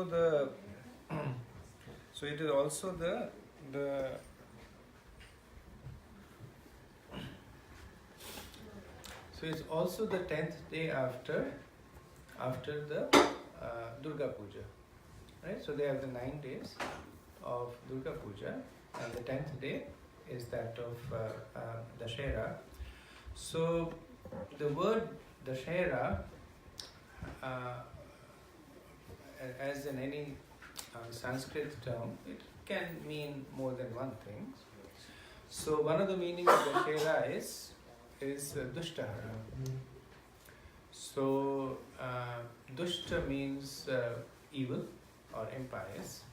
the so it is also the so it's also the 10th day after the Durga Puja, right? So they have the 9 days of Durga Puja, and the 10th day is that of Dussehra. So the word Dussehra, as in any Sanskrit term, it can mean more than one thing. So one of the meanings of Dussehra is Dushtahara. So Dushta means evil or impious,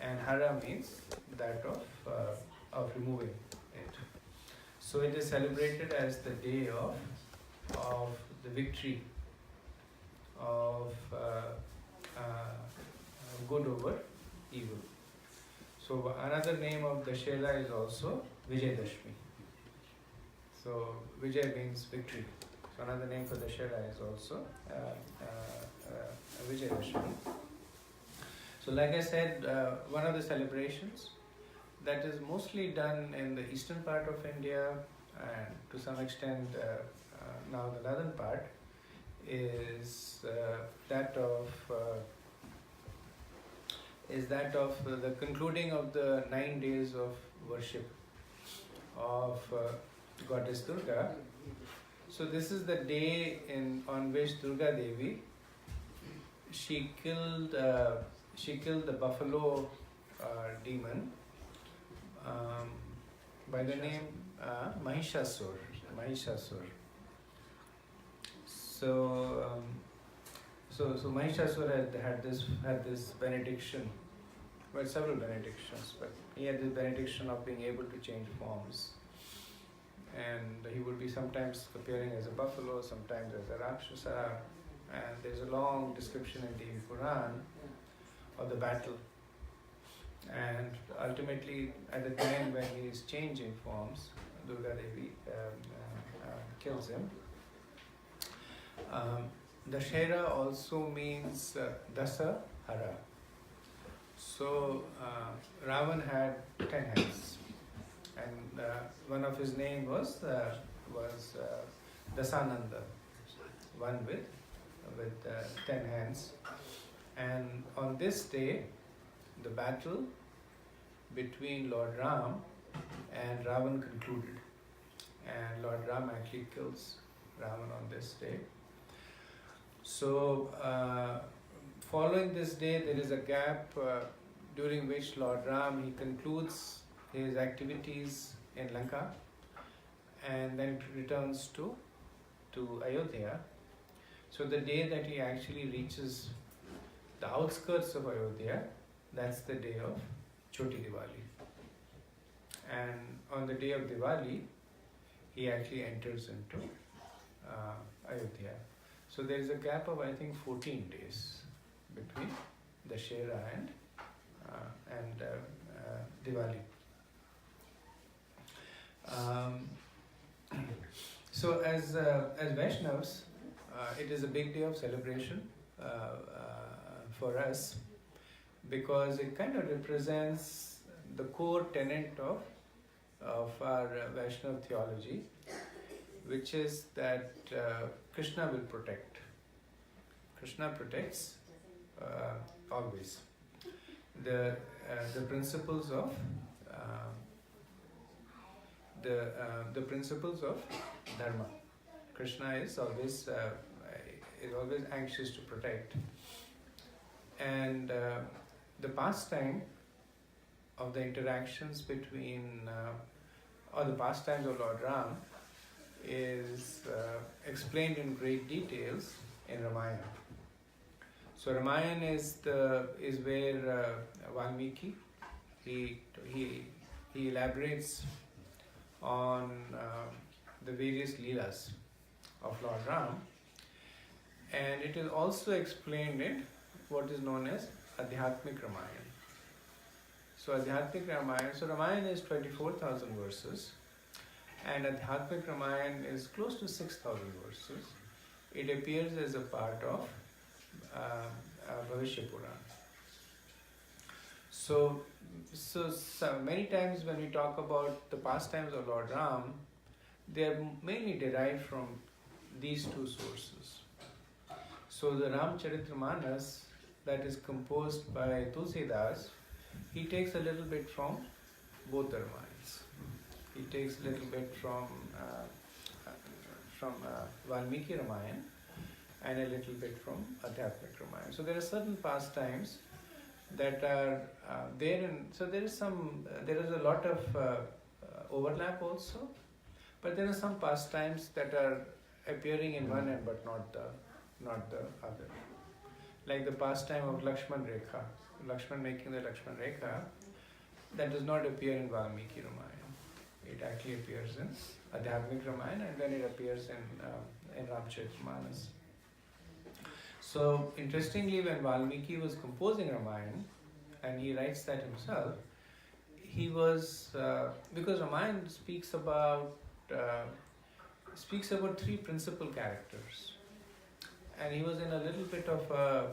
and Hara means that of removing it. So it is celebrated as the day of the victory of good over evil. So another name of Dussehra is also Vijayadashmi. So Vijay means victory. So another name for Dussehra is also Vijayadashmi. So like I said, one of the celebrations that is mostly done in the eastern part of India, and to some extent now the northern part, is that of the concluding of the 9 days of worship of goddess Durga. So this is the day on which Durga Devi she killed the buffalo demon by the name Mahishasur. So Mahishasur had this benediction, well, several benedictions, but he had this benediction of being able to change forms. And he would be sometimes appearing as a buffalo, sometimes as a Rakshasa, and there's a long description in the Quran of the battle. And ultimately, at the time when he is changing forms, Durga Devi kills him. Dussehra also means Dussehra. So Ravan had 10 heads, and one of his name was Dasananda, one with 10 hands. And on this day, the battle between Lord Ram and Ravan concluded, and Lord Ram actually kills Ravan on this day. So following this day, there is a gap during which Lord Ram, he concludes his activities in Lanka and then returns to Ayodhya. So the day that he actually reaches the outskirts of Ayodhya, that's the day of Choti Diwali. And on the day of Diwali, he actually enters into Ayodhya. So there is a gap of, I think, 14 days between Dussehra and Diwali. So as Vaishnavas, it is a big day of celebration for us, because it kind of represents the core tenet of our Vaishnava theology, which is that Krishna will protect. Krishna protects always. The principles of the principles of dharma. Krishna is always anxious to protect. And the pastime of the interactions between or the pastimes of Lord Ram is explained in great details in Ramayana. So Ramayana is where Valmiki he elaborates on the various leelas of Lord Ram, and it is also explained in what is known as Adhyatmik Ramayana. So Adhyatmik Ramayana, so Ramayana is 24,000 verses, and Adhyatmik Ramayana is close to 6,000 verses. It appears as a part of Bhavishya Purana. So, so many times when we talk about the pastimes of Lord Ram, they are mainly derived from these two sources. So the Ramcharitamanas that is composed by Tulsidas, he takes a little bit from both the Ramayans. He takes a little bit from Valmiki Ramayana and a little bit from Adhyatmik Ramayana. So there are certain pastimes that are there, and so there is a lot of overlap also, but there are some pastimes that are appearing in one end but not the other. Like the pastime of Lakshman Rekha, Lakshman making the Lakshman Rekha, that does not appear in Valmiki Ramayana. It actually appears in Adhyatmik Ramayana, and then it appears in Ramcharitamanas. So interestingly, when Valmiki was composing Ramayana, and he writes that himself, he was because Ramayana speaks about three principal characters, and he was in a little bit of a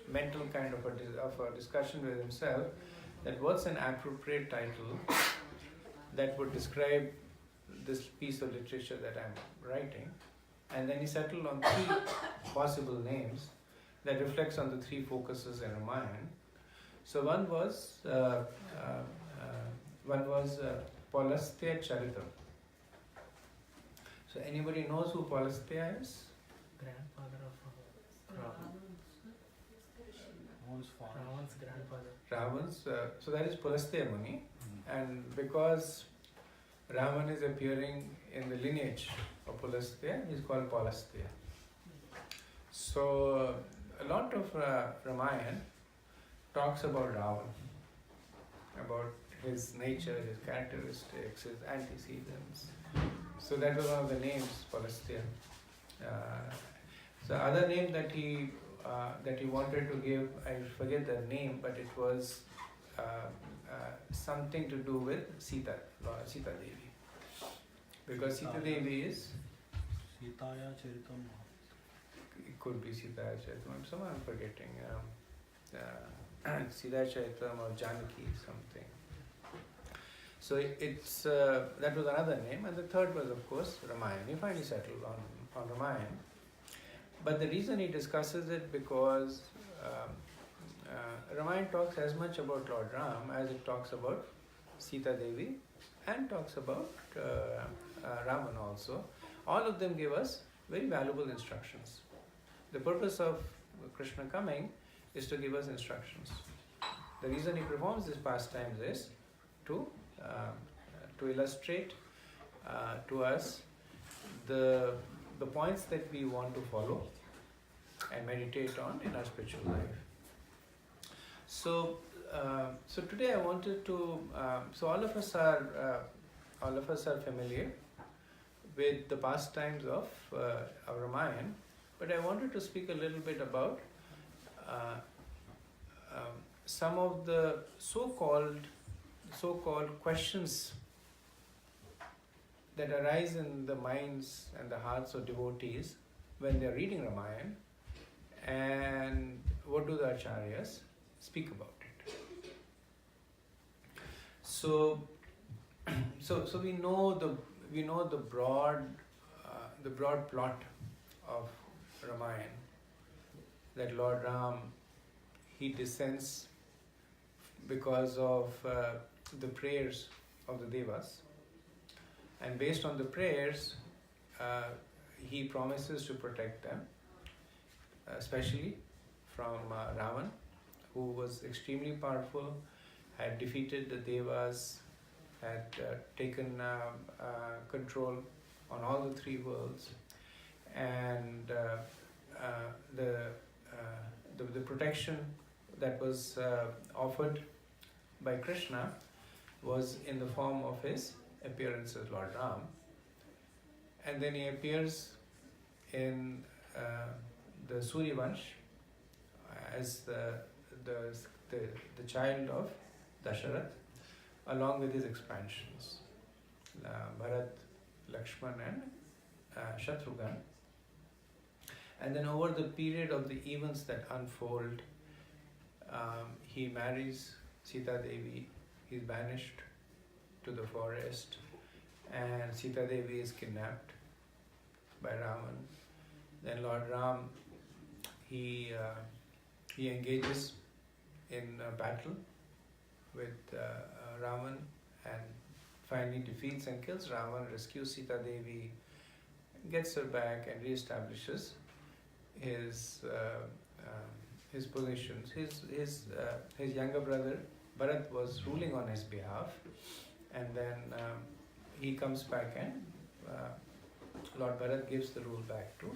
mental kind of a discussion with himself that what's an appropriate title that would describe this piece of literature that I'm writing. And then he settled on three possible names that reflects on the three focuses in Ramayana. So one was Paulastya Charitam. So anybody knows who Paulastya is? Grandfather of Ravan. Ravan's grandfather. Ravan's. So that is Pulastya Muni, and because Ravan is appearing in the lineage of Pulastya, he is called Paulastya. So a lot of Ramayana talks about Ravan, about his nature, his characteristics, his antecedents. So that was one of the names, Paulastya. The other name that he wanted to give, I forget the name, but it was something to do with Sita Devi. Because Sita Devi is... Sitaya Charitam. It could be Sita Charitam. Someone I'm forgetting. Sita Charitam or Janaki something. So it's that was another name, and the third was of course Ramayana. He finally settled on Ramayana. But the reason he discusses it because Ramayana talks as much about Lord Ram as it talks about Sita Devi and talks about Raman also. All of them give us very valuable instructions. The purpose of Krishna coming is to give us instructions. The reason he performs these pastimes is to illustrate to us the points that we want to follow and meditate on in our spiritual life. So today I wanted to. So all of us are familiar with the pastimes of Ramayana, but I wanted to speak a little bit about some of the so-called questions that arise in the minds and the hearts of devotees when they are reading Ramayana, and what do the acharyas speak about it. So we know the broad plot of Ramayana, that Lord Ram, he descends because of the prayers of the Devas, and based on the prayers he promises to protect them, especially from Ravan, who was extremely powerful, had defeated the Devas, had taken control on all the three worlds, and the protection that was offered by Krishna was in the form of his appearance as Lord Ram, and then he appears in the Suryavansh as the child of Dussehra, along with his expansions, Bharat, Lakshman and Shatrughan. And then over the period of the events that unfold, He marries Sita Devi, he's banished to the forest, and Sita Devi is kidnapped by Ravan. Then Lord Ram, he engages in a battle with Ravan and finally defeats and kills Ravan, rescues Sita Devi, gets her back and reestablishes his positions. His younger brother Bharat was ruling on his behalf, and then he comes back and Lord Bharat gives the rule back to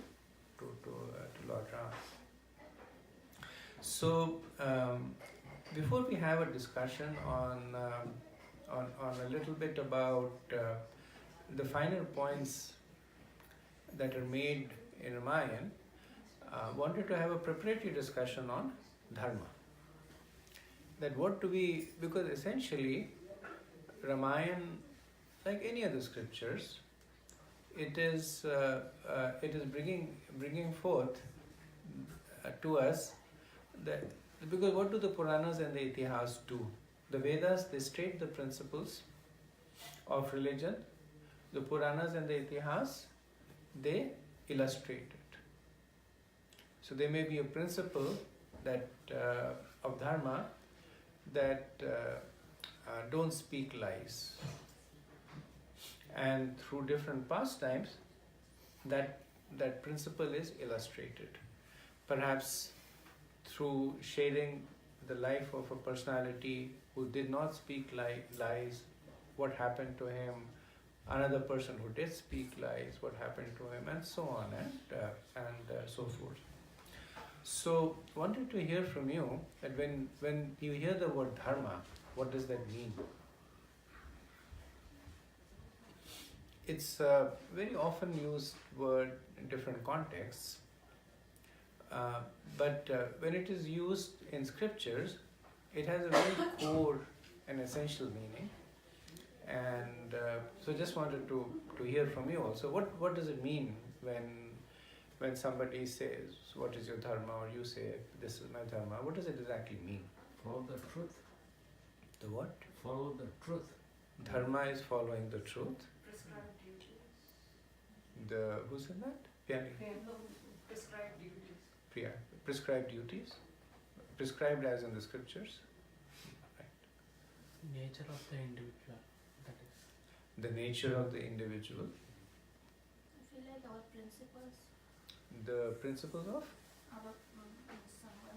Lord Ram. So before we have a discussion on a little bit about the finer points that are made in Ramayana, wanted to have a preparatory discussion on dharma. That what do we, because essentially Ramayana, like any other scriptures, it is bringing forth to us that, because what do the Puranas and the Itihas do? The Vedas, they state the principles of religion. The Puranas and the Itihas, they illustrate it. So there may be a principle that of dharma that don't speak lies. And through different pastimes, that principle is illustrated. Perhaps through sharing the life of a personality who did not speak lies, what happened to him, another person who did speak lies, what happened to him, and so on and so forth. So, wanted to hear from you that when you hear the word dharma, what does that mean? It's a very often used word in different contexts, but when it is used in scriptures, it has a very core and essential meaning. And so just wanted to hear from you also, what does it mean when somebody says, what is your dharma, or you say, this is my dharma, what does it exactly mean? Follow the truth. The what? Follow the truth. Dharma is following the truth. Prescribed duties. Who said that? Pyani? Prescribed duties. Priya. Prescribed duties. Prescribed as in the scriptures. Nature of the individual. That is. The nature of the individual. I feel like our principles, The principles of? our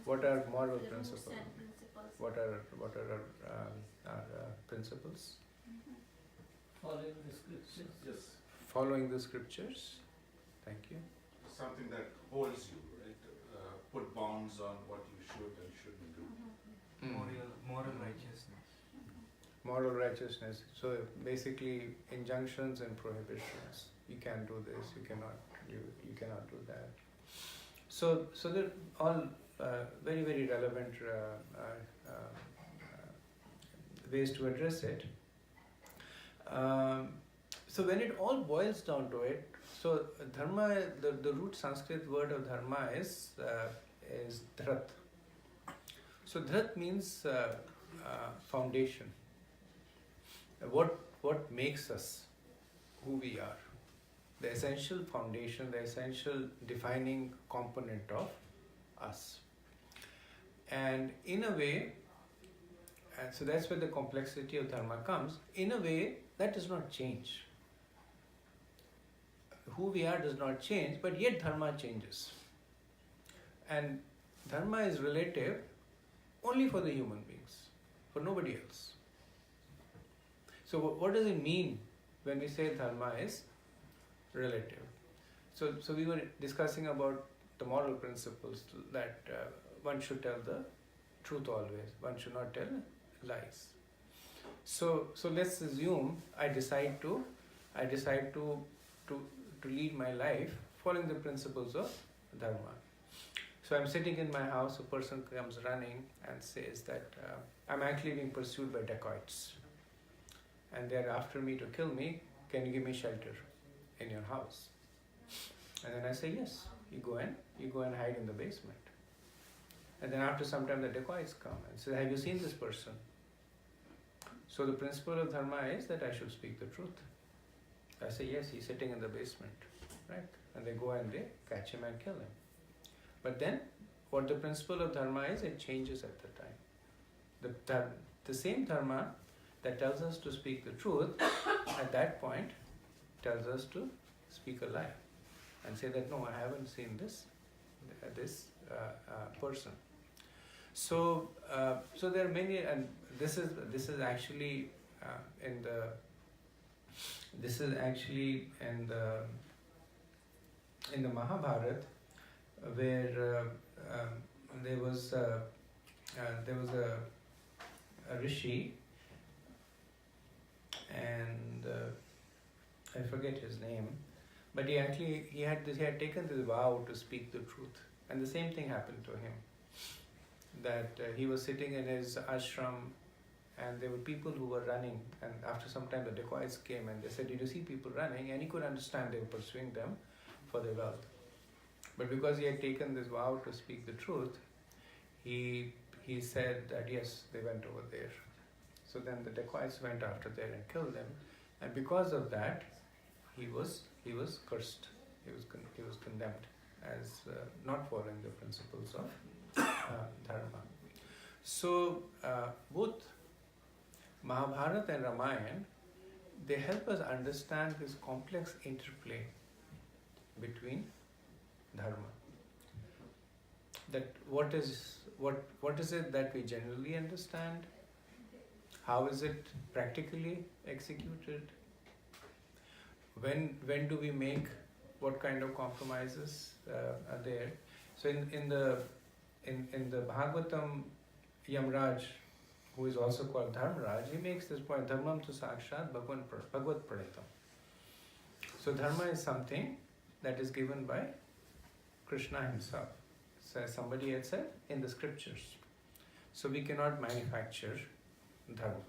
What are moral the principles? rules and principles. What are our principles? Mhm. Following the scriptures. Yes, Following the scriptures. Thank you. something that holds you, right? Put bounds on what you should and shouldn't do. Moral righteousness. Moral righteousness. So basically injunctions and prohibitions. You can do this, you cannot do that. So they're all very, very relevant ways to address it. So when it all boils down to it, so dharma, the root Sanskrit word of dharma is dhrat. So dhrat means foundation. What makes us who we are. The essential foundation, the essential defining component of us. And in a way, and so that's where the complexity of dharma comes. In a way, that does not change. Who we are does not change, but yet dharma changes. And dharma is relative only for the human beings, for nobody else. So what does it mean when we say dharma is relative? So we were discussing about the moral principles that one should tell the truth always. One should not tell lies. So let's assume I decide to lead my life following the principles of dharma. So I'm sitting in my house, a person comes running and says that I'm actually being pursued by dacoits and they're after me to kill me. Can you give me shelter in your house? And then I say yes. You go and hide in the basement. And then after some time the dacoits come and say, have you seen this person? So the principle of dharma is that I should speak the truth. I say, yes, he's sitting in the basement, right? And they go and they catch him and kill him. But then, what the principle of dharma is, it changes at the time. The same dharma that tells us to speak the truth, at that point, tells us to speak a lie. And say that, no, I haven't seen this person. So there are many, and this is actually in the Mahabharata, where there was a rishi, and I forget his name, but he had taken this vow to speak the truth, and the same thing happened to him. That he was sitting in his ashram, and there were people who were running, and after some time the dacoits came and they said, did you see people running? And he could understand they were pursuing them for their wealth. But because he had taken this vow to speak the truth, he said that yes, they went over there. So then the dacoits went after there and killed them, and because of that, he was cursed. He was condemned as not following the principles of dharma. So both Mahabharata and Ramayana, they help us understand this complex interplay between dharma. That what is it that we generally understand? How is it practically executed? When do we make what kind of compromises are there? So in the Bhagavatam, Yamraj, who is also called Dharmaraj, he makes this point, Dharmam tu sakshat bhagavad pranitam. So dharma is something that is given by Krishna himself. So as somebody had said, in the scriptures. So we cannot manufacture dharma.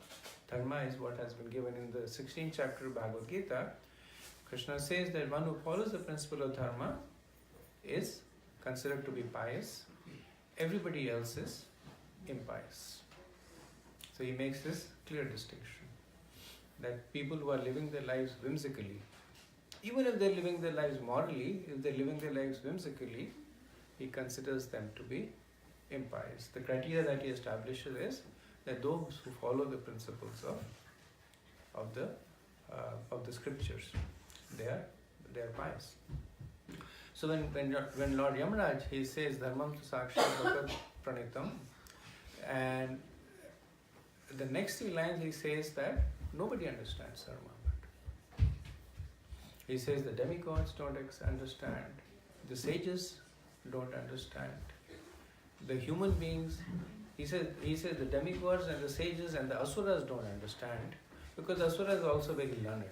Dharma is what has been given in the 16th chapter of Bhagavad Gita. Krishna says that one who follows the principle of dharma is considered to be pious. Everybody else is impious. So he makes this clear distinction. That people who are living their lives whimsically, even if they're living their lives morally, if they're living their lives whimsically, he considers them to be impious. The criteria that he establishes is that those who follow the principles of the scriptures, they are pious. So when Lord Yamaraj, he says dharmam tu sakshat bhagavad pranitam, and the next 3 lines he says that nobody understands dharma. He says the demigods don't understand, the sages don't understand, the human beings, he says the demigods and the sages and the asuras don't understand, because asuras are also very learned.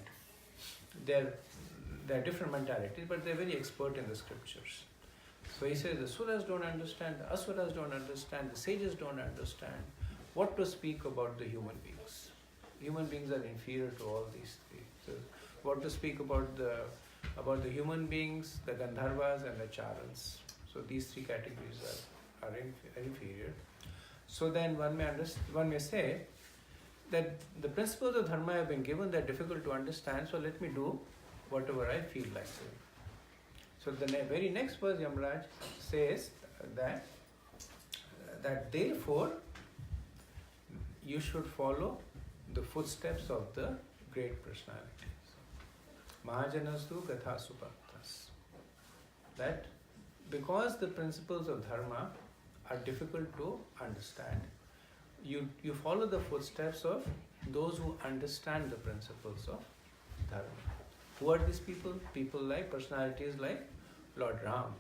They're different mentalities, but they're very expert in the scriptures. So he says the suras don't understand, the asuras don't understand, the sages don't understand. What to speak about the human beings? Human beings are inferior to all these 3. So what to speak about the human beings, the Gandharvas and the Charans. So these 3 categories are inferior. So then one may say that the principles of dharma have been given, they're difficult to understand, so let me do whatever I feel like doing. So the very next verse, Yamaraj says that therefore you should follow the footsteps of the great personalities. Mahajanastu gatha supaktas. That because the principles of dharma are difficult to understand, you follow the footsteps of those who understand the principles of dharma. Who are these people? People like personalities like Lord Ram,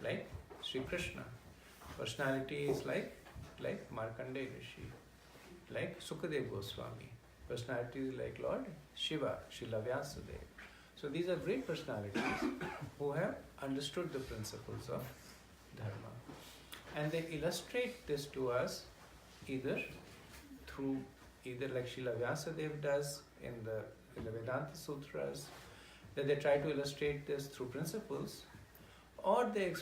like Sri Krishna. Personalities like Markandeya Rishi, like Sukadev Goswami. Personalities like Lord Shiva, Srila Vyasadeva. So these are great personalities who have understood the principles of dharma. And they illustrate this to us either like Srila Vyasadeva does in the Vedanta Sutras, that they try to illustrate this through principles, or they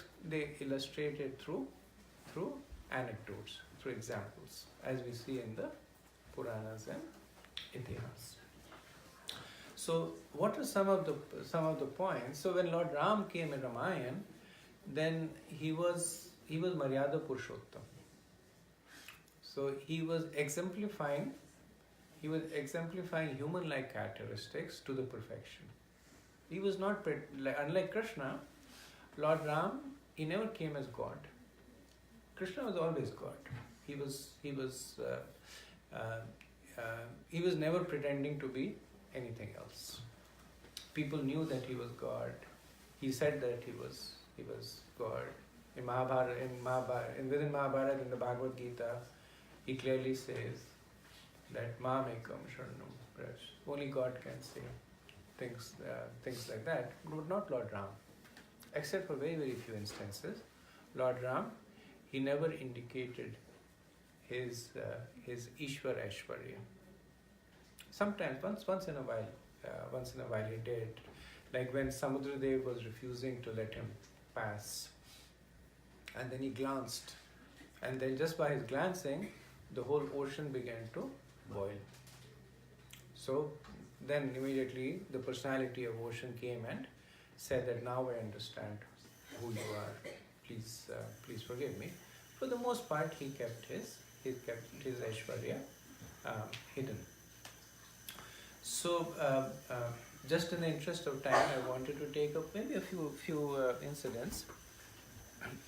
illustrate it through through anecdotes, through examples, as we see in the Puranas and Itihas. So, what are some of the points? So, when Lord Ram came in Ramayana, then he was Maryada Purushottam. So he was exemplifying human-like characteristics to the perfection. He was not unlike Krishna. Lord Ram, he never came as God. Krishna was always God. He was never pretending to be anything else. People knew that he was God. He said that he was God. In Mahabharata, within Mahabharata, in the Bhagavad Gita, he clearly says that Mamekam Sharanam Braj. Only God can say things like that, but not Lord Ram. Except for very, very few instances, Lord Ram, he never indicated his Ishwar Aishwarya. Sometimes, once in a while he did. Like when Samudradev was refusing to let him pass, and then he glanced, and then just by his glancing, the whole ocean began to boil. So then immediately the personality of ocean came and said that now I understand who you are. Please forgive me. For the most part, he kept his Aishwarya hidden. So just in the interest of time, I wanted to take up maybe a few incidents.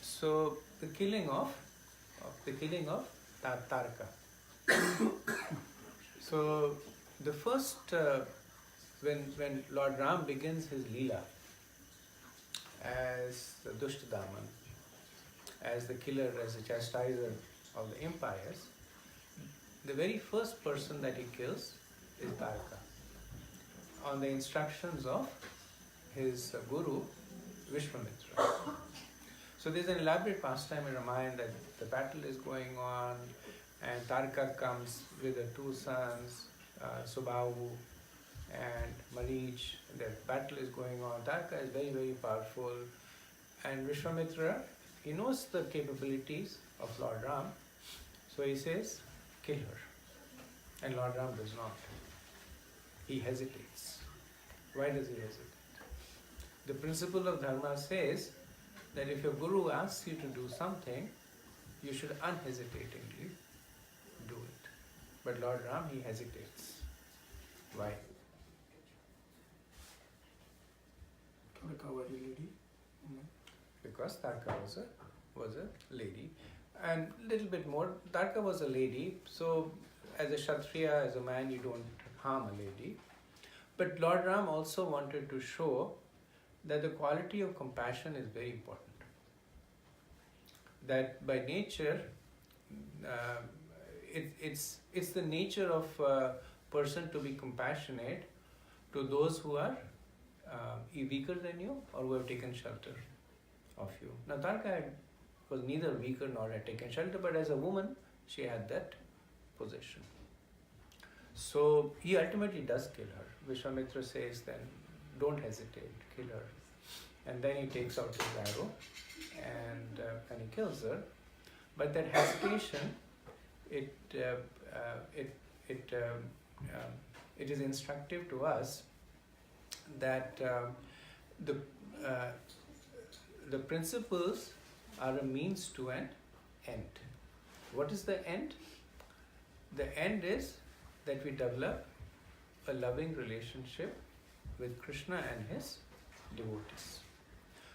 So the killing of Tarka. So the first when Lord Ram begins his Leela as the Dushtadaman, as the killer, as the chastiser of the empires, the very first person that he kills is Tarka, on the instructions of his guru Vishwamitra. So there's an elaborate pastime in Ramayana that the battle is going on, and Tarka comes with the two sons, Subhahu and Marich. The battle is going on. Tarka is very, very powerful, and Vishwamitra, he knows the capabilities of Lord Ram, so he says, kill her. And Lord Ram does not. He hesitates. Why does he hesitate? The principle of Dharma says that if your guru asks you to do something, you should unhesitatingly do it. But Lord Ram, he hesitates. Why? Tarka was a lady. Because Tarka was a lady. And little bit more, Tarka was a lady, so as a Kshatriya, as a man, you don't harm a lady. But Lord Ram also wanted to show that the quality of compassion is very important. That by nature, it's the nature of a person to be compassionate to those who are weaker than you or who have taken shelter of you. Now Tarka was neither weaker nor had taken shelter, but as a woman, she had that position. So he ultimately does kill her. Vishwamitra says then, don't hesitate, kill her. And then he takes out his arrow and he kills her. But that hesitation, it is instructive to us that the principles are a means to an end. What is the end? The end is that we develop a loving relationship with Krishna and his devotees.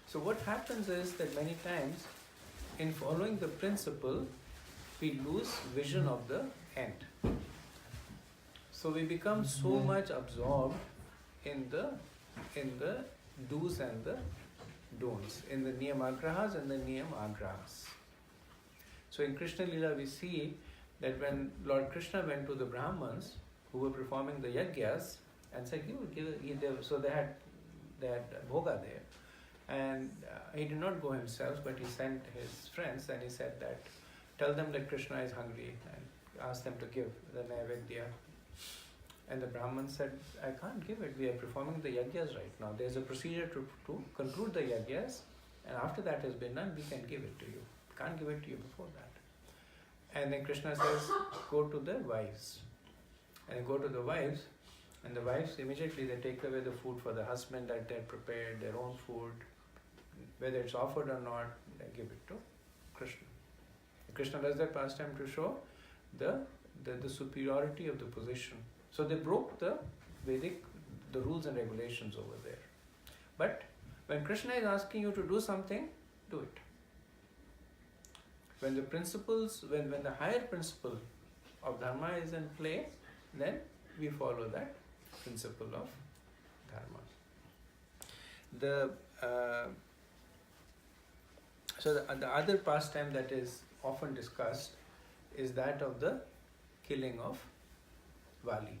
So what happens is that many times in following the principle, we lose vision of the end. So we become so much absorbed in the do's and the don'ts, in the niyamagrahas and the niyamagrahas. So in Krishna Lila we see that when Lord Krishna went to the Brahmins who were performing the yajnas and said, so they had bhoga there. And he did not go himself, but he sent his friends and he said that, tell them that Krishna is hungry and ask them to give the naivedya. And the Brahman said, I can't give it, we are performing the yajnas right now. There's a procedure to conclude the yajnas, and after that has been done, we can give it to you. Can't give it to you before that. And then Krishna says, go to the wives. And go to the wives, and the wives immediately they take away the food for the husband that they had prepared, their own food, whether it's offered or not, they give it to Krishna. Krishna does that pastime to show the superiority of the position. So they broke the Vedic, the rules and regulations over there. But when Krishna is asking you to do something, do it. When the principles, when the higher principle of dharma is in play, then we follow that principle of dharma. So the other pastime that is often discussed is that of the killing of Vali.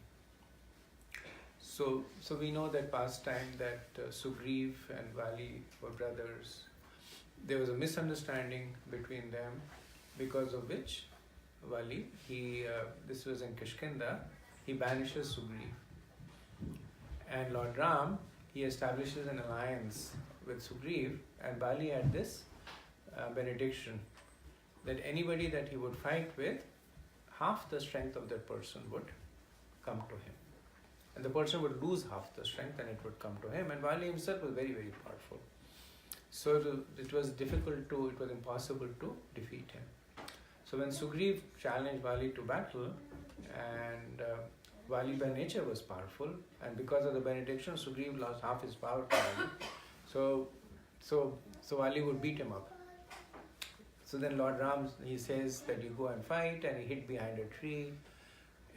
So we know that pastime that Sugriv and Vali were brothers. There was a misunderstanding between them, because of which Vali, this was in Kishkinda, he banishes Sugriv. And Lord Ram, he establishes an alliance with Sugriv, and Vali had this benediction that anybody that he would fight with, half the strength of that person would come to him. And the person would lose half the strength and it would come to him. And Vali himself was very, very powerful. So it was impossible to defeat him. So when Sugriv challenged Vali to battle, and Vali by nature was powerful, and because of the benediction, Sugriv lost half his power to Vali. So Vali would beat him up. So then Lord Ram, he says that you go and fight, and he hid behind a tree,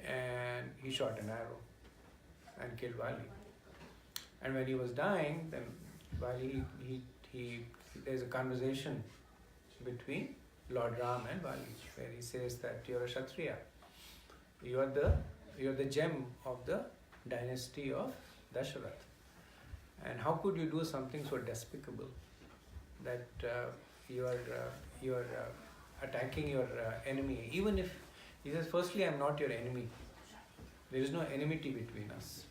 and he shot an arrow and killed Vali. And when he was dying, then Vali, there's a conversation between Lord Ram and Vali, where he says that you're a Kshatriya. You're the gem of the dynasty of Dussehra. And how could you do something so despicable that you're attacking your enemy? Even if, he says, firstly, I'm not your enemy. There is no enmity between us.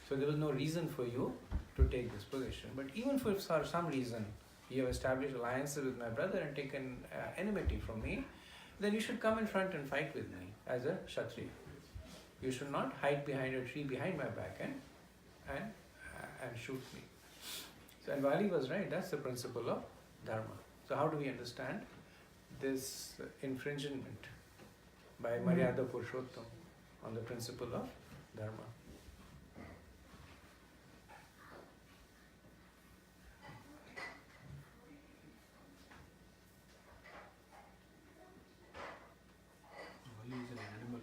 So there was no reason for you to take this position. But even if for some reason you have established alliances with my brother and taken enmity from me, then you should come in front and fight with me as a Kshatriya. You should not hide behind a tree behind my back and shoot me. So, and Vali was right, that's the principle of dharma. So how do we understand this infringement by Maryada Purushottam on the principle of dharma? Vali is an animal.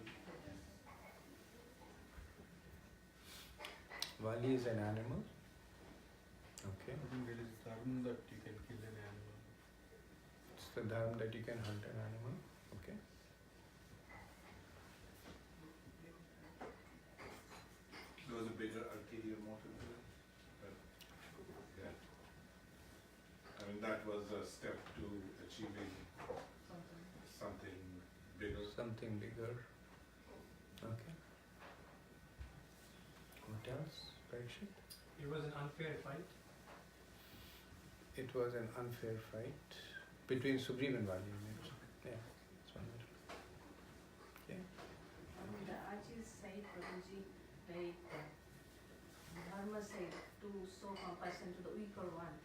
Vali is an animal. Okay. I think there is a dharma that you can kill an animal. It's the dharma that you can hunt an animal. Okay. There was a bigger ulterior motive to it. But, yeah. I mean, that was a step to achieving something bigger. Something bigger. Okay. What else? Parikshit? It was an unfair fight. It was an unfair fight between Sugriv and Vali. Yeah, that's one minute. Okay. And as you said, Prabhuji, like Dharma said to show compassion to the weaker one.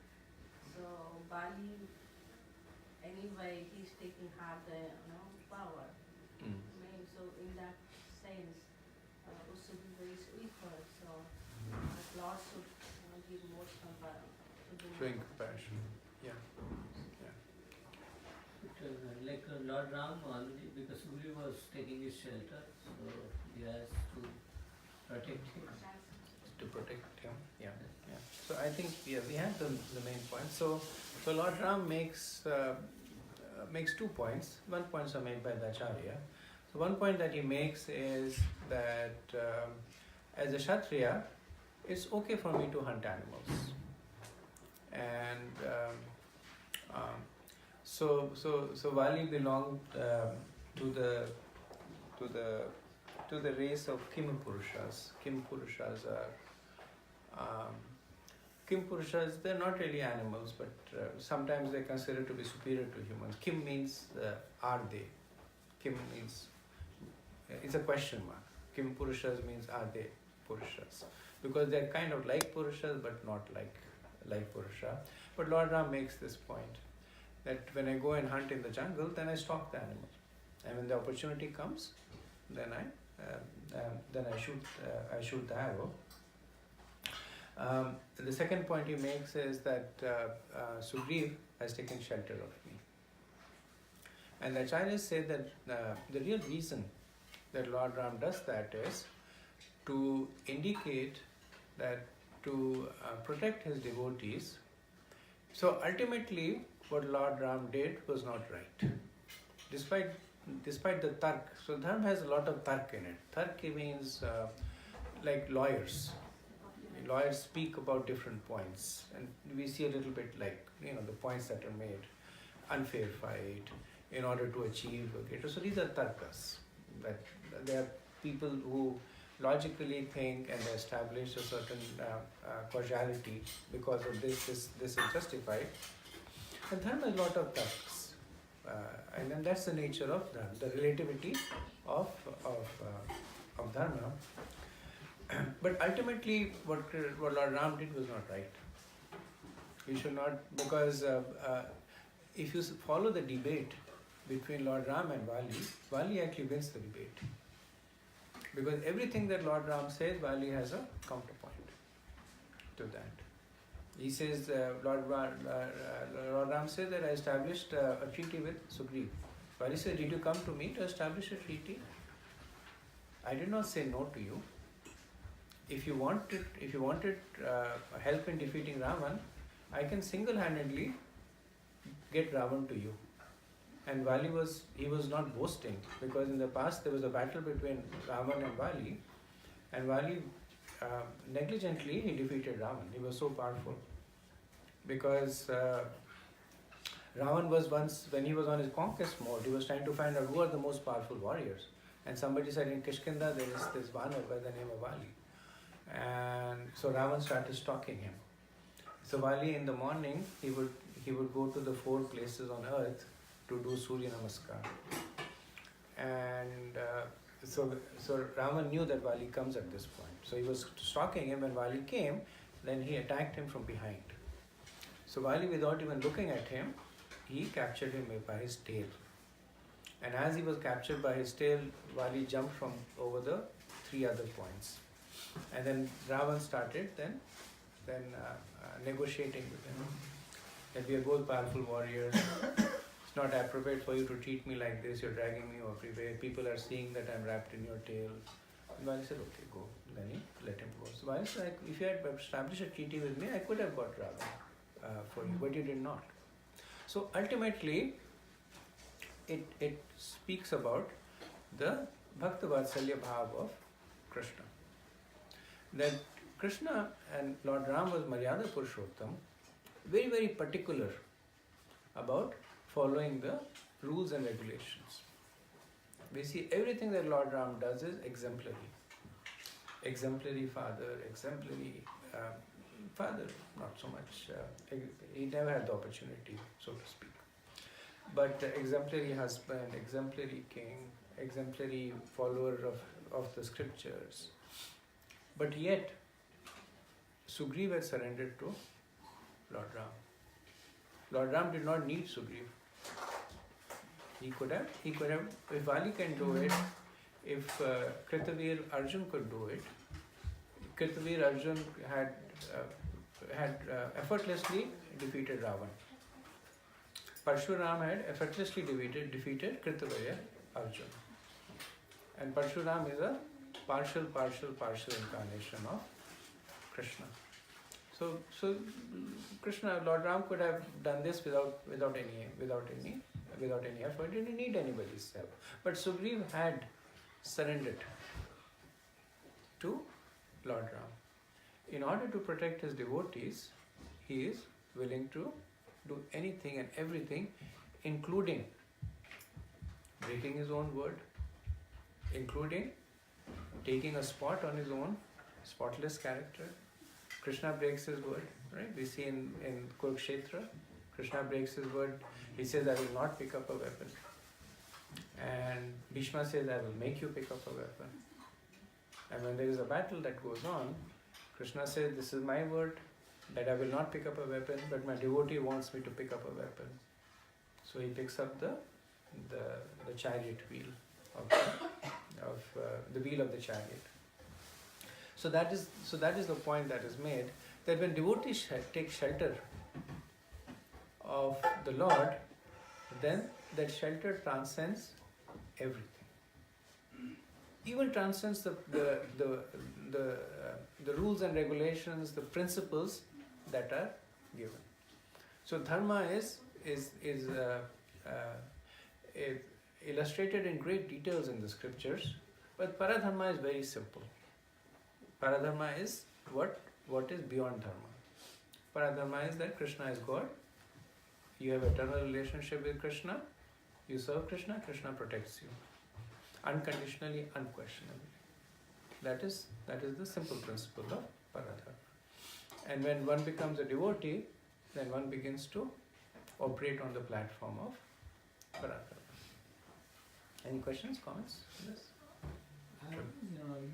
So Bali, anyway, he's taking hard the power. Mm. I mean, so in that sense, Sugriva is weaker. So Lord should give more compassion to the Showing compassion. Yeah. Like Lord Ram already, because Sugriva was taking his shelter, so he has to protect him. To protect him. Yeah. So I think we have the main point. So Lord Ram makes 2 points. 1 point are made by the Acharya. So one point that he makes is that as a Kshatriya, it's okay for me to hunt animals. And so Vali belonged to the race of Kim Purushas. Kim Purushas are Kim Purushas, they're not really animals, but sometimes they're considered to be superior to humans. Kim means are they? Kim means, it's a question mark. Kim Purushas means are they Purushas? Because they're kind of like Purushas, but not like Purusha. But Lord Ram makes this point, that when I go and hunt in the jungle, then I stalk the animal. And when the opportunity comes, then I shoot the arrow. The second point he makes is that Sugriv has taken shelter of me. And the acharyas say that the real reason that Lord Ram does that is to indicate that to protect his devotees. So ultimately, what Lord Ram did was not right. Despite the tark, so dharma has a lot of tark in it. Tark means like lawyers. Lawyers speak about different points, and we see a little bit like, the points that are made. Unfair fight, in order to achieve greater. So these are tarkas. That they are people who logically think and establish a certain causality because of this is justified. And dharma is a lot of tarks. And then that's the nature of dharma, the relativity of dharma. But ultimately, what Lord Ram did was not right. We should not, because if you follow the debate between Lord Ram and Vali actually wins the debate. Because everything that Lord Ram says, Vali has a counterpoint to that. He says, Lord Ram says that I established a treaty with Sugriv. Vali says, did you come to me to establish a treaty? I did not say no to you. If you wanted help in defeating Ravan, I can single-handedly get Ravan to you. And Vali was not boasting, because in the past there was a battle between Ravan and Vali negligently he defeated Ravan. He was so powerful. Because Ravan was once, when he was on his conquest mode, he was trying to find out who are the most powerful warriors. And somebody said in Kishkinda there is this Vanar by the name of Vali. And so Ravan started stalking him. So Vali in the morning, he would go to the 4 places on earth to do Surya Namaskar. And so Ravan knew that Vali comes at this point. So he was stalking him. When Vali came, then he attacked him from behind. So Vali, without even looking at him, he captured him by his tail. And as he was captured by his tail, Vali jumped from over the 3 other points. And then Ravan started then negotiating with him. That we are both powerful warriors. It's not appropriate for you to treat me like this. You're dragging me everywhere. People are seeing that I'm wrapped in your tail. And Vali said, okay, go. Then he let him go. So Vali said, if you had established a treaty with me, I could have got Ravan for you, but you did not. So ultimately, it speaks about the Bhakta Vatsalya Bhav of Krishna. That Krishna and Lord Ram was Maryada Purushottam, very, very particular about following the rules and regulations. We see everything that Lord Ram does is exemplary. Exemplary father, exemplary father, not so much. He never had the opportunity, so to speak. But exemplary husband, exemplary king, exemplary follower of the scriptures. But yet, Sugriv had surrendered to Lord Ram. Lord Ram did not need Sugriv. He could have, if Vali can do it, if Kritavir Arjun could do it, Kritavir Arjun had effortlessly defeated Ravan. Parshuram had effortlessly defeated Kritavir Arjun. And Parshuram is a partial incarnation of Krishna. So Krishna, Lord Ram could have done this without any effort. He didn't need anybody's help. But Sugriv had surrendered to Lord Ram. In order to protect his devotees, he is willing to do anything and everything, including breaking his own word, including taking a spot on his own spotless character. Krishna breaks his word. Right? We see in Kurukshetra, Krishna breaks his word. He says, I will not pick up a weapon. And Bhishma says, I will make you pick up a weapon. And when there is a battle that goes on, Krishna says, this is my word, that I will not pick up a weapon, but my devotee wants me to pick up a weapon. So he picks up the chariot wheel of the wheel of the chariot. So that is the point that is made, that when devotees take shelter of the Lord, then that shelter transcends everything. Even transcends the rules and regulations, the principles that are given. So dharma is illustrated in great details in the scriptures, but paradharma is very simple. Paradharma is what is beyond dharma. Paradharma is that Krishna is God. You have eternal relationship with Krishna. You serve Krishna. Krishna protects you unconditionally, unquestionably. That is the simple principle of paradharma. And when one becomes a devotee, then one begins to operate on the platform of paradharma. Any questions, comments? Yes.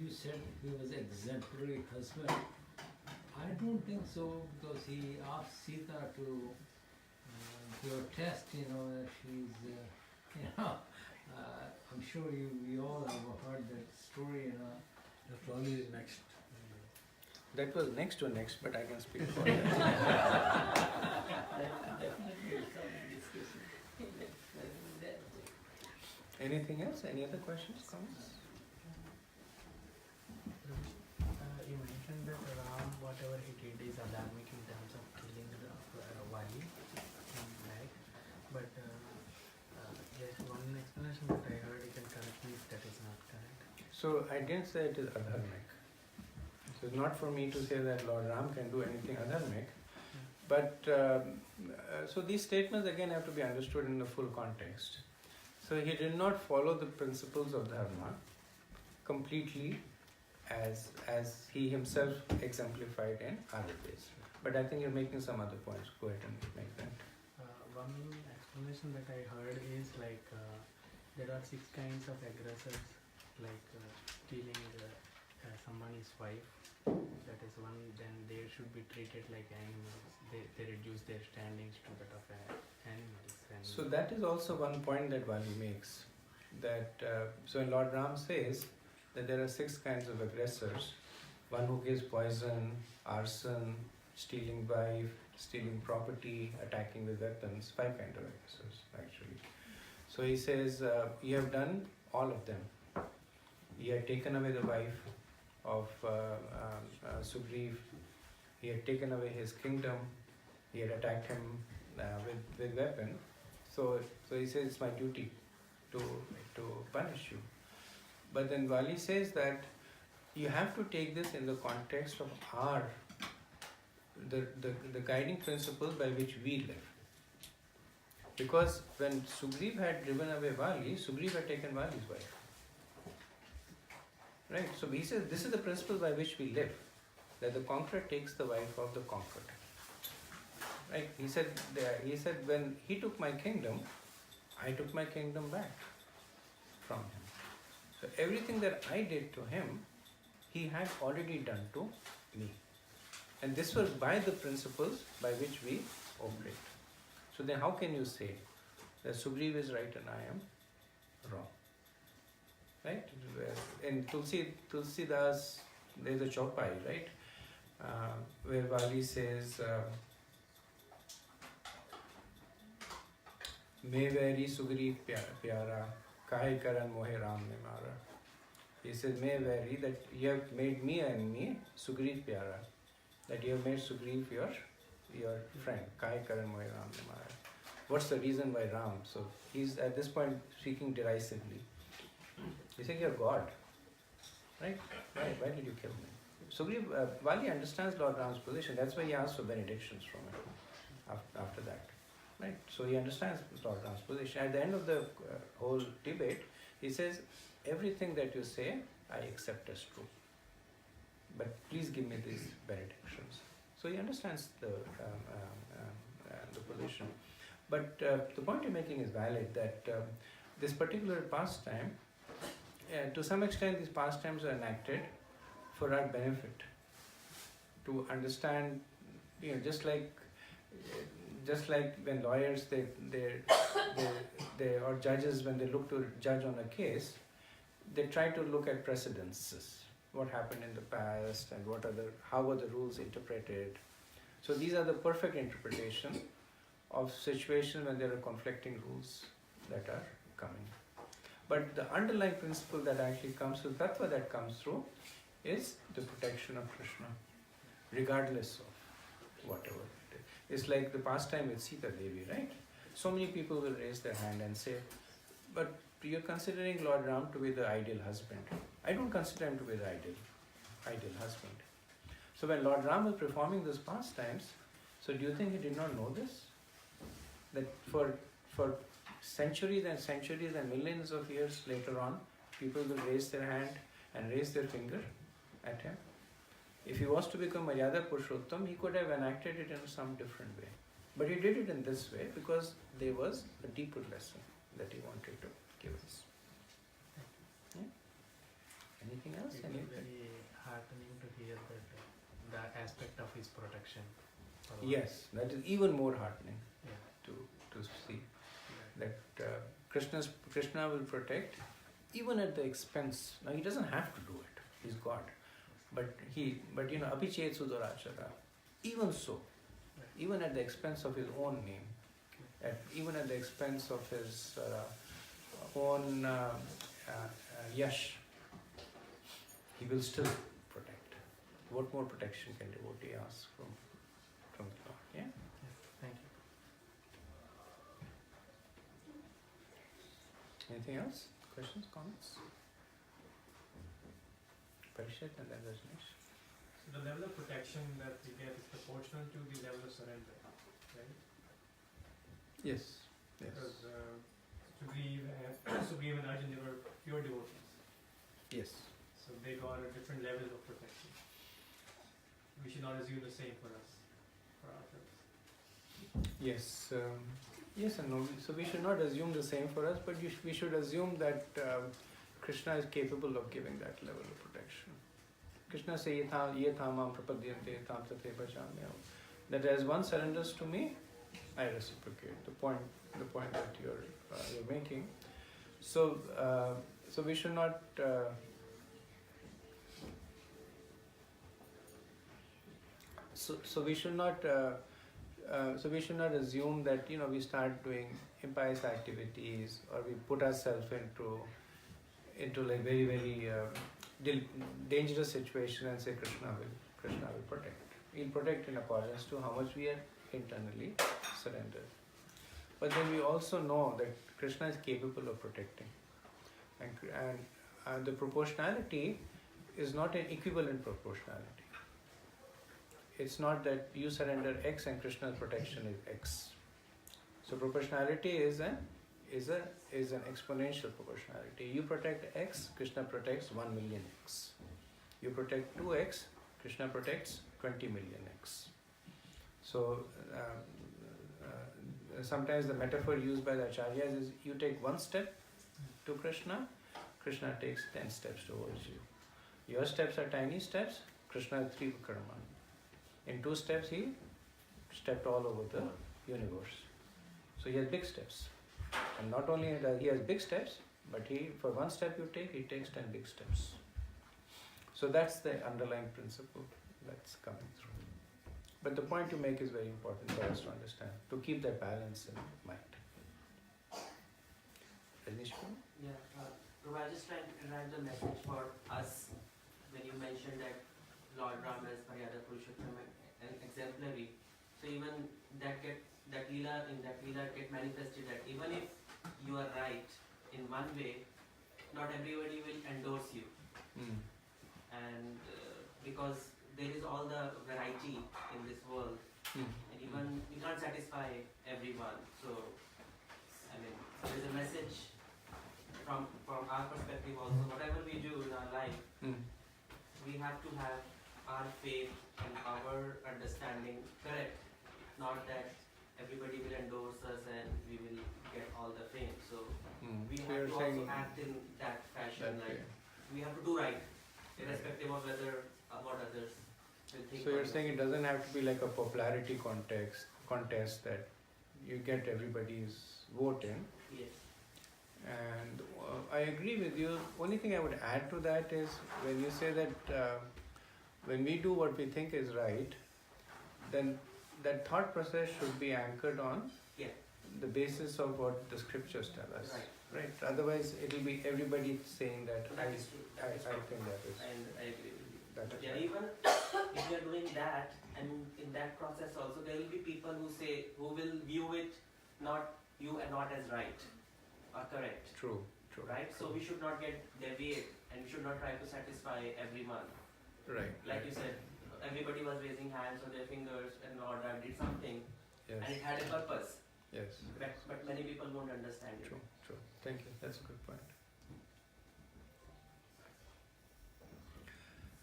You said he was exemplary husband. I don't think so, because he asked Sita to do a test, that she's, I'm sure we all have heard that story, That's probably next. That was next to next, but I can speak for that. Definitely some discussion. Anything else? Any other questions, comments? You mentioned that Ram, whatever he did is adharmic in terms of killing the Vali, right? But there's one explanation that I heard, you can correct me if that is not correct. So I didn't say it is adharmic. So it's not for me to say that Lord Ram can do anything adharmic. But so these statements again have to be understood in the full context. So he did not follow the principles of dharma completely as he himself exemplified in other ways. But I think you're making some other points. Go ahead and make that. One explanation that I heard is like there are 6 kinds of aggressors, like stealing someone's wife. That is one. Then they should be treated like animals. They reduce their standings to that of animals. And So that is also one point that Vali makes. That so when Lord Ram says that there are 6 kinds of aggressors, one who gives poison, arson, stealing wife, stealing property, attacking with weapons, 5 kinds of aggressors actually. So he says, you have done all of them. You had taken away the wife of Sugriv, he had taken away his kingdom, he had attacked him with weapon. So he says, it's my duty to punish you. But then Vali says that you have to take this in the context of the guiding principles by which we live. Because when Sugriv had driven away Vali, Sugriv had taken Vali's wife. Right? So he says this is the principle by which we live. That the conqueror takes the wife of the conquered. Right? He said when he took my kingdom, I took my kingdom back from him. So everything that I did to him, he had already done to me. And this was by the principles by which we operate. So then how can you say that Sugriv is right and I am wrong? Right? In Tulsidas, there is a chaupai, right? Where Vali says, "Me veri Sugriv pyara, kahe karan mohe Ram ne mara." He says, "Me veri," that you have made me enemy, Sugriv pyara, that you have made Sugriv your friend. Kahe karan mohe Ram ne mara. What's the reason why Ram? So he's at this point speaking derisively. He's saying, you're God. Right? Why did you kill me? Sugriv, Vali understands Lord Ram's position. That's why he asks for benedictions from him after that. Right? So he understands Lord Ram's position. At the end of the whole debate, he says, everything that you say, I accept as true. But please give me these benedictions. So he understands the position. But the point you're making is valid, that this particular pastime, to some extent these pastimes are enacted for our benefit, to understand, just like when lawyers they or judges, when they look to judge on a case, they try to look at precedences, what happened in the past and how were the rules interpreted. So these are the perfect interpretation of situation when there are conflicting rules that are coming. But the underlying principle that actually comes through, tattva that comes through, is the protection of Krishna, regardless of whatever it is. It's like the pastime with Sita Devi, right? So many people will raise their hand and say, but you're considering Lord Ram to be the ideal husband. I don't consider him to be the ideal husband. So when Lord Ram was performing those pastimes, so do you think he did not know this? That for centuries and centuries and millions of years later on, people will raise their hand and raise their finger at him. If he was to become Maryada Purushottam, he could have enacted it in some different way. But he did it in this way because there was a deeper lesson that he wanted to give us. Yeah? Anything else? It was very heartening to hear that the aspect of his protection. for Yes, that is even more heartening Yeah. to see that Krishna will protect even at the expense. Now he doesn't have to do it. He's God. But apichet sudorachara. Even so, even at the expense of his own name, even at the expense of his own yash, he will still protect. What more protection can devotee ask from the Lord? Yeah? Yes, thank you. Anything else? Questions, comments? Parishit and then Rajneesh. So the level of protection that we get is proportional to the level of surrender, right? Yes. Because Sugriva and Arjun, they were pure devotees. Yes. So they got a different level of protection. We should not assume the same for us, for ourselves. Yes. Yes and no. So we should not assume the same for us, but we should assume that Krishna is capable of giving that level of protection. Krishna says, ye thamam prapadyante tam tate bhajamyam. That as one surrenders to me, I reciprocate. The point that you're making. So we should not. So we should not. So we should not assume that we start doing impious activities or we put ourselves into like very very dangerous situation and say Krishna will protect. He'll protect in accordance to how much we are internally surrendered. But then we also know that Krishna is capable of protecting, and the proportionality is not an equivalent proportionality. It's not that you surrender X and Krishna's protection is X. So proportionality is an exponential proportionality. You protect X, Krishna protects 1 million X. You protect 2X, Krishna protects 20 million X. So sometimes the metaphor used by the acharyas is you take one step to Krishna, Krishna takes 10 steps towards you. Your steps are tiny steps, Krishna has 3 karma. In 2 steps he stepped all over the universe. So he has big steps. And not only does he has big steps, but for 1 step you take, he takes 10 big steps. So that's the underlying principle that's coming through. But the point you make is very important for us to understand, to keep that balance in mind. Rajneesh? Yeah, Prabhu, I was just trying to derive the message for us when you mentioned that Lord Rama is Maryada Purushottam and exemplary. So even that Leela get manifested that even if you are right in one way, not everybody will endorse you. And because there is all the variety in this world, and even you can't satisfy everyone. So I mean, there is a message from our perspective also. Whatever we do in our life, we have to have our faith and our understanding correct. Not that everybody will endorse us and we will get all the fame. So we So have you're to saying also act in that fashion. that Like way. we have to do right, irrespective of whether what others will think. So you're of us. saying it doesn't have to be like a popularity contest that you get everybody's vote in. Yes. And I agree with you. Only thing I would add to that is when you say that when we do what we think is right, then that thought process should be anchored on Yeah. the basis of what the scriptures tell us. Right. Right. Otherwise, it'll be everybody saying that So that is true. I think that is. And I agree with you. That But is yeah, right. even if we are doing that, and in that process also there will be people who will view it not you and not as right or correct, True. True. right? So we should not get deviate, and we should not try to satisfy everyone. Right. Like you said, everybody was raising hands or their fingers, and Lord Ram did something, Yes. and it had a purpose. Yes. But many people won't understand it. True. True. Thank you. That's a good point.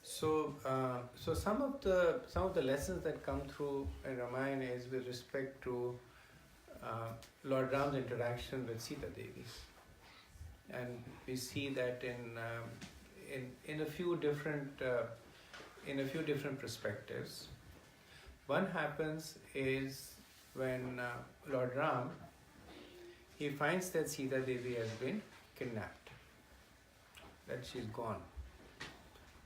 So some of the lessons that come through in Ramayana is with respect to Lord Ram's interaction with Sita Devi, and we see that in a few different perspectives. One happens is when Lord Ram, he finds that Sita Devi has been kidnapped, that she's gone.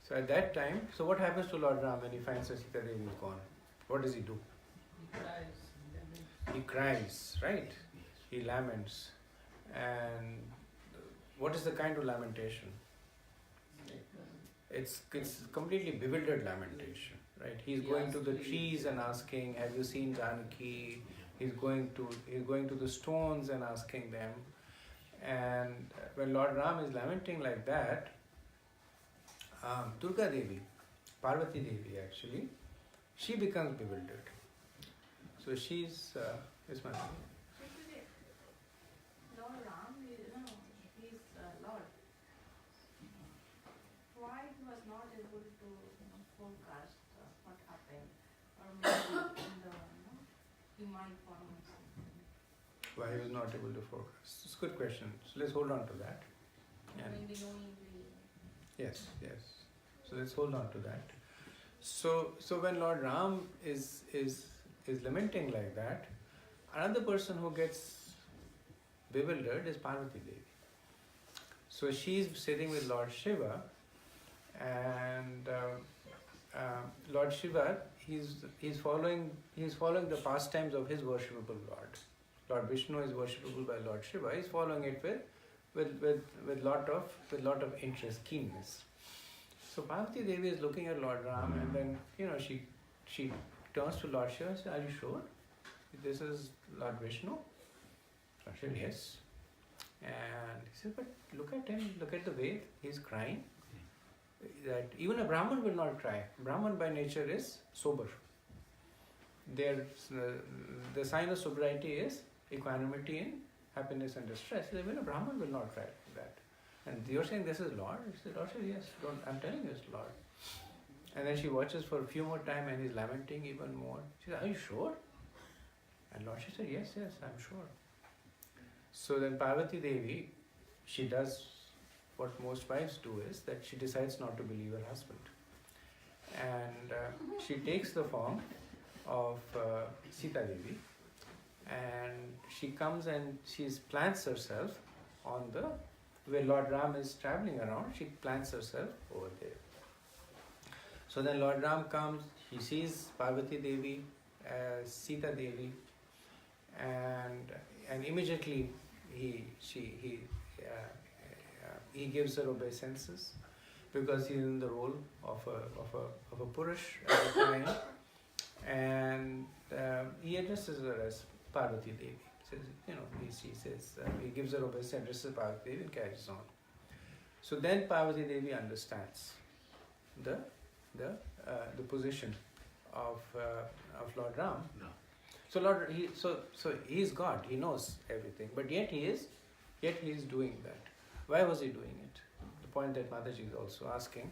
So at that time, so what happens to Lord Ram when he finds that Sita Devi is gone? What does he do? He cries, right? He laments. And what is the kind of lamentation? It's completely bewildered lamentation, right? He's going to the trees and asking, "Have you seen Janaki?" He's going to the stones and asking them. And when Lord Ram is lamenting like that, Durga Devi, Parvati Devi actually, she becomes bewildered. So she's is my So today, Lord Ram, he's Lord. Why he was not able to forecast what happened, or maybe in the human form or something? why he was not able to forecast. It's a good question. So let's hold on to that. And Maybe knowingly. yes. So let's hold on to that. So when Lord Ram is lamenting like that, another person who gets bewildered is Parvati Devi. So she's sitting with Lord Shiva, and Lord Shiva, he's following the pastimes of his worshipable Lord. Lord Vishnu is worshipable by Lord Shiva. He's following it with lot of interest, keenness. So Parvati Devi is looking at Lord Ram, and then she turns to Lord Shiva and says, "Are you sure this is Lord Vishnu?" Lord Shiva, "Yes." And he says, "But look at him, look at the way he's crying. That even a Brahman will not cry. Brahman by nature is sober. The sign of sobriety is equanimity in happiness and distress. Even a Brahman will not cry like that. And you're saying this is Lord?" He said, "Lord said, yes, I'm telling you it's Lord." And then she watches for a few more time and he's lamenting even more. She said, "Are you sure?" And Lord Shiva said, yes, I'm sure." So then Parvati Devi, she does what most wives do, is that she decides not to believe her husband. And she takes the form of Sita Devi, and she comes and she plants herself on where Lord Ram is traveling around. She plants herself over there. So then Lord Ram comes, he sees Parvati Devi as Sita Devi, and immediately he gives her obeisances, because he's in the role of a Purush at the time, and he addresses her as Parvati Devi. He gives her obeisance, addresses Parvati Devi, and carries on. So then Parvati Devi understands the position of Lord Ram. No. So he's God. He knows everything, but yet he is doing that. Why was he doing it? The point that Mataji is also asking,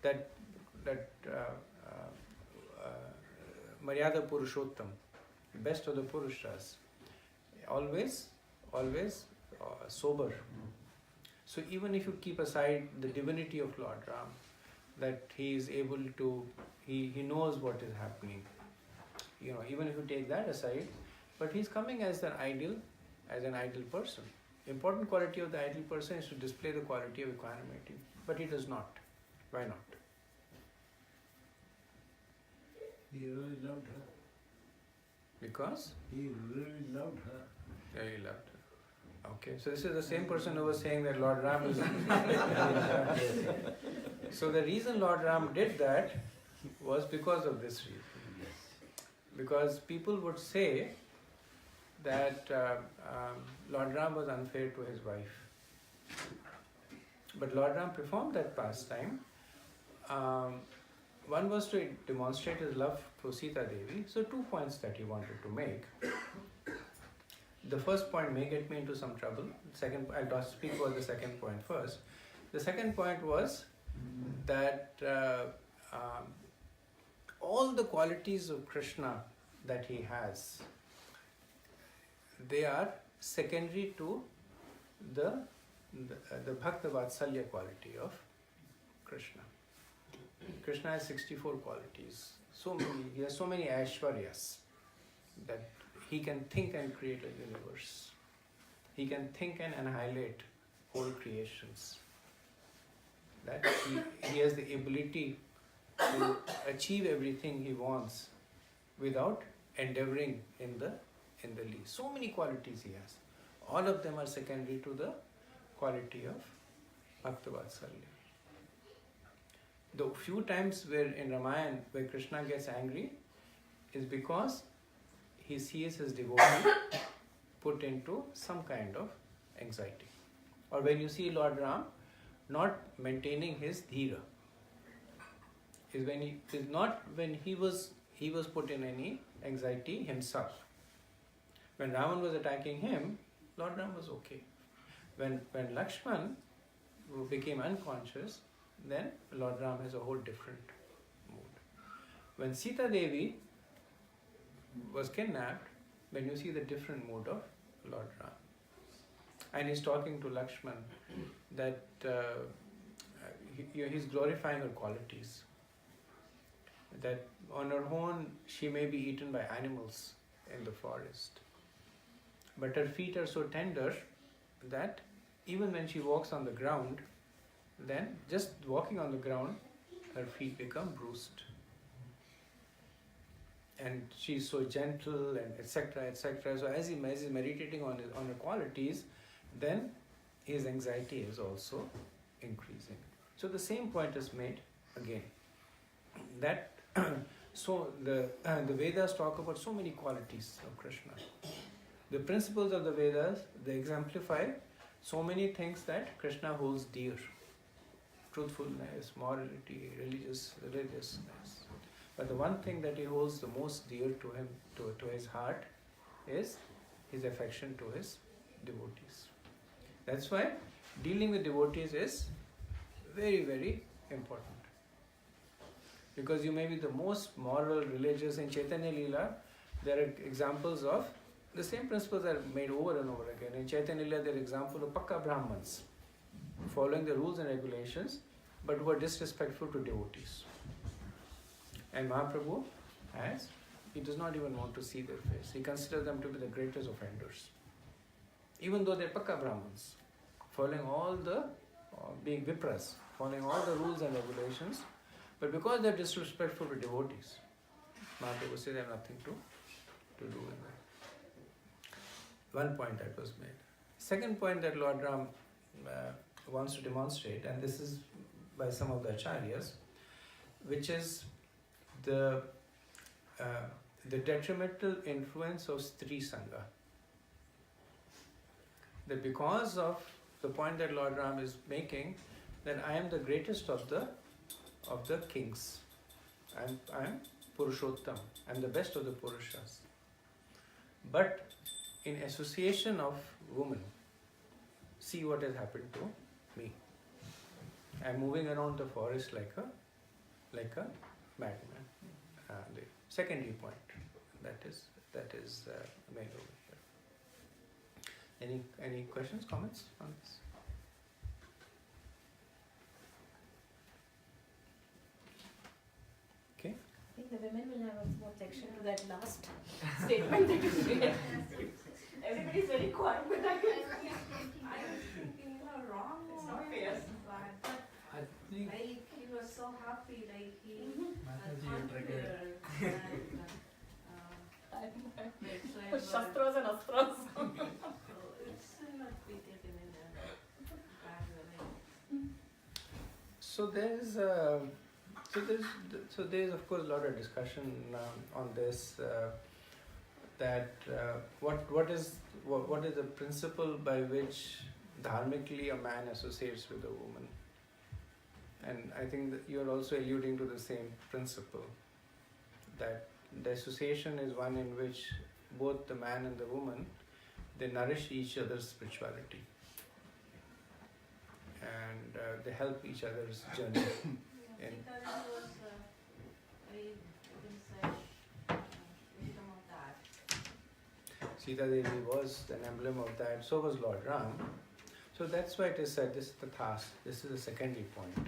that Maryada Purushottam, best of the Purushas, always sober. So even if you keep aside the divinity of Lord Ram, that he is able to, he knows what is happening. Even if you take that aside, but he's coming as an ideal person. Important quality of the ideal person is to display the quality of equanimity, but he does not. Why not? He really loved her. Because He really loved her. he loved her. Okay, so this is the same person who was saying that Lord Ram is. So the reason Lord Ram did that was because of this reason. Because people would say that Lord Ram was unfair to his wife. But Lord Ram performed that pastime. One was to demonstrate his love for Sita Devi. So 2 points that he wanted to make. The first point may get me into some trouble. I'll speak about the second point first. The second point was that all the qualities of Krishna that he has, they are secondary to the Bhakta Vatsalya quality of Krishna. Krishna has 64 qualities. He has so many Aishwaryas that he can think and create a universe. He can think and annihilate whole creations. That he has the ability to achieve everything he wants without endeavoring in the least. So many qualities he has. All of them are secondary to the quality of Bhakta Vatsalya. The few times where in Ramayana where Krishna gets angry is because he sees his devotee put into some kind of anxiety. Or when you see Lord Ram not maintaining his dhira, is not when he was put in any anxiety himself. When Ravan was attacking him, Lord Ram was okay. When Lakshman became unconscious, then Lord Ram has a whole different mood. When Sita Devi was kidnapped, when you see the different mood of Lord Ram. And he's talking to Lakshman that he's glorifying her qualities. That on her own, she may be eaten by animals in the forest. But her feet are so tender that even when she walks on the ground, then just walking on the ground, her feet become bruised. And she's so gentle and etc. etc. So as he's meditating on her qualities, then his anxiety is also increasing. So the same point is made again. That so the Vedas talk about so many qualities of Krishna. The principles of the Vedas, they exemplify so many things that Krishna holds dear. Truthfulness, morality, religiousness. But the one thing that he holds the most dear to him, to his heart, is his affection to his devotees. That's why dealing with devotees is very, very important. Because you may be the most moral, religious. In Chaitanya Leela, there are examples of the same principles are made over and over again. In Chaitanya Leela, there are examples of Pakka Brahmans following the rules and regulations, but who are disrespectful to devotees. And Mahaprabhu he does not even want to see their face. He considers them to be the greatest offenders. Even though they are Pakka Brahmans, following all the, being Vipras, following all the rules and regulations, but because they are disrespectful to devotees, Mahaprabhu says they have nothing to do with that. One point that was made. Second point that Lord Ram wants to demonstrate, and this is by some of the acharyas, which is the detrimental influence of Stri Sangha. That because of the point that Lord Ram is making, that I am the greatest of the kings. I am Purushottam. I am the best of the Purushas. But in association of women, see what has happened to me. I am moving around the forest like a madman. the secondary point that is made over here. Any questions, comments on this? Okay. I think the women will have a small section to that last statement that you made. Everybody's very quiet, but I was thinking, wrong. It's not fair. But I think like he was so happy, like he Mataji, you triggered. Shastras and astras. So it's not be taken in a bad way. So there's of course a lot of discussion on this. What is the principle by which dharmically a man associates with a woman? And I think that you're also alluding to the same principle, that the association is one in which both the man and the woman, they nourish each other's spirituality and they help each other's journey. Sita was very wisdom of that. Sita Devi was an emblem of that, so was Lord Ram. So that's why it is said, this is the task, this is the secondary point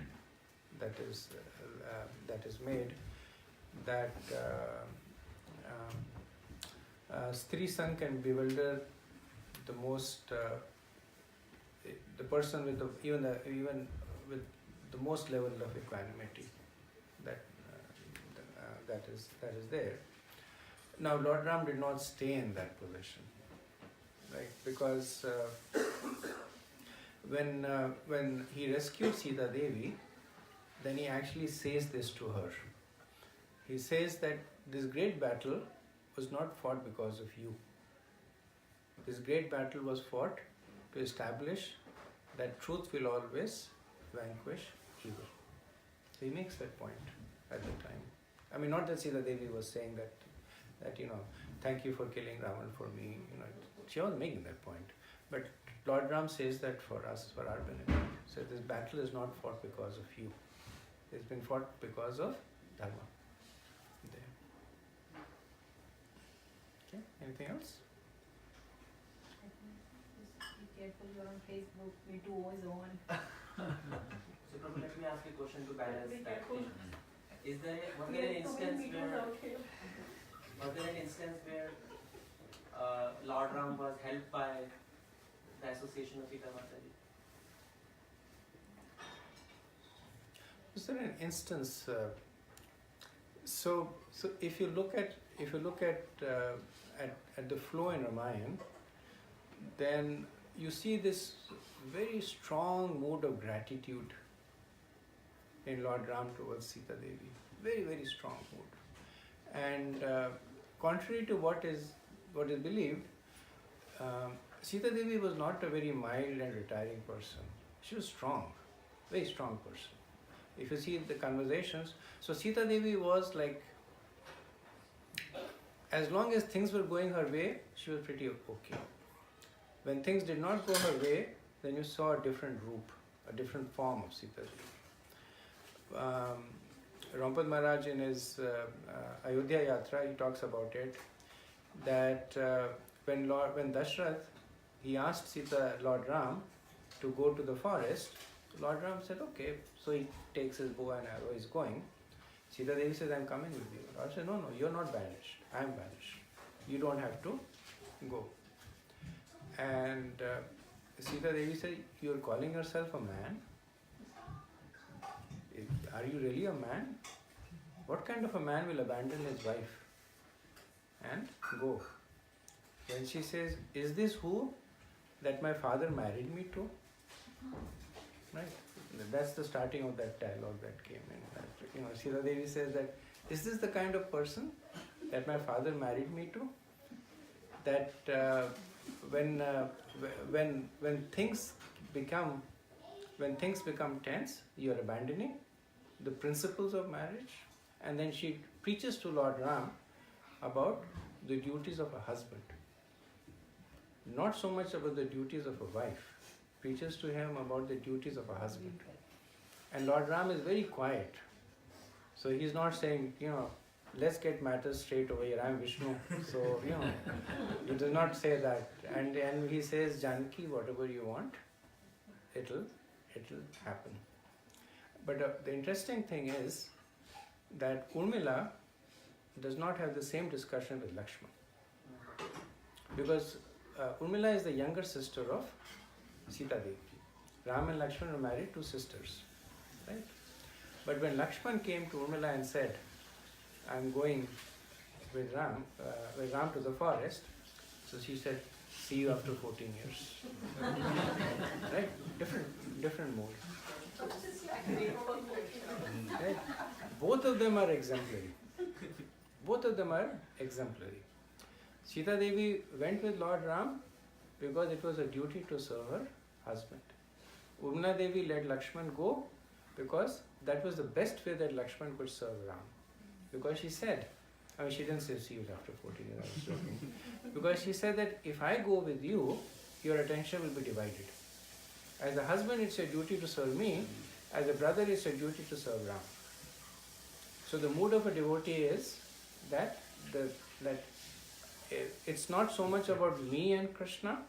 that is made, that Stri Sang can bewilder the most, the person with even with the most level of equanimity that is there. Now Lord Ram did not stay in that position, right? Because when he rescued Sita Devi, then he actually says this to her. He says that this great battle was not fought because of you. This great battle was fought to establish that truth will always vanquish evil. So he makes that point at the time. I mean, not that Sita Devi was saying that thank you for killing Ravan for me. She was making that point. But Lord Ram says that for us, for our benefit. So this battle is not fought because of you. It's been fought because of Dharma. There. Okay, anything else? Just be careful, you're on Facebook, me too always on. So Prabhu, let me ask you a question to balance Be that. careful. Was there an instance where Lord Ram was helped by the association of Sita Mataji? Is there an instance? So if you look at the flow in Ramayana, then you see this very strong mood of gratitude in Lord Ram towards Sita Devi. Very, very strong mood. And contrary to what is believed, Sita Devi was not a very mild and retiring person. She was strong, very strong person. If you see the conversations, so Sita Devi was like, as long as things were going her way, she was pretty okay. When things did not go her way, then you saw a different roop, a different form of Sita Devi. Rampad Maharaj in his Ayodhya Yatra, he talks about it, that when Dashrath, he asked Lord Ram to go to the forest, Lord Ram said, okay. So he takes his bow and arrow, he's going. Sita Devi says, I'm coming with you. Lord said, no, you're not banished. I'm banished. You don't have to go. And Sita Devi said, you're calling yourself a man? Are you really a man? What kind of a man will abandon his wife and go? Then she says, is this who that my father married me to? Right? That's the starting of that dialogue that came in. Sita Devi says that, is this the kind of person that my father married me to? That when things become tense, you are abandoning the principles of marriage. And then she preaches to Lord Ram about the duties of a husband. Not so much about the duties of a wife. Preaches to him about the duties of a husband. And Lord Ram is very quiet. So he's not saying, let's get matters straight over here. I'm Vishnu, so he does not say that. And he says, Janaki, whatever you want, it'll happen. But the interesting thing is that Urmila does not have the same discussion with Lakshman. Because Urmila is the younger sister of Sita Devi. Ram and Lakshman were married, two sisters. Right? But when Lakshman came to Urmila and said, I'm going with Ram to the forest, so she said, see you after 14 years. Right? Different mode. Right? Both of them are exemplary. Sita Devi went with Lord Ram because it was a duty to serve her husband. Urmila Devi let Lakshman go because that was the best way that Lakshman could serve Ram. Because she said, she didn't say see you after 14 years, I was joking. Because she said that if I go with you, your attention will be divided. As a husband, it's your duty to serve me. As a brother, it's your duty to serve Ram. So the mood of a devotee is that it's not so much about me and Krishna,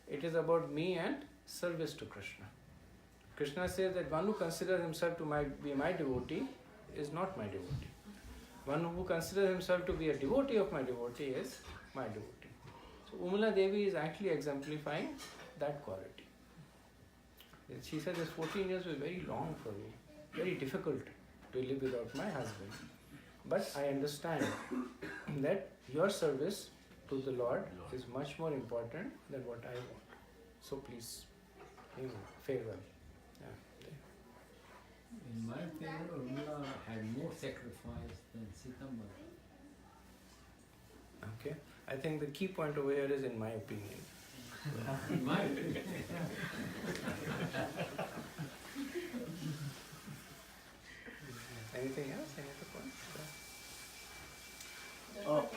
it is about me and service to Krishna. Krishna says that one who considers himself to be my devotee is not my devotee. One who considers himself to be a devotee of my devotee is my devotee. So Urmila Devi is actually exemplifying that quality. She said this 14 years was very long for me, very difficult to live without my husband. But I understand that your service to the Lord is much more important than what I want. So please, farewell. Yeah. In my opinion, Urmila had more sacrifice than Sita Mother. Okay. I think the key point over here is in my opinion. In my opinion. Anything else? Any other points?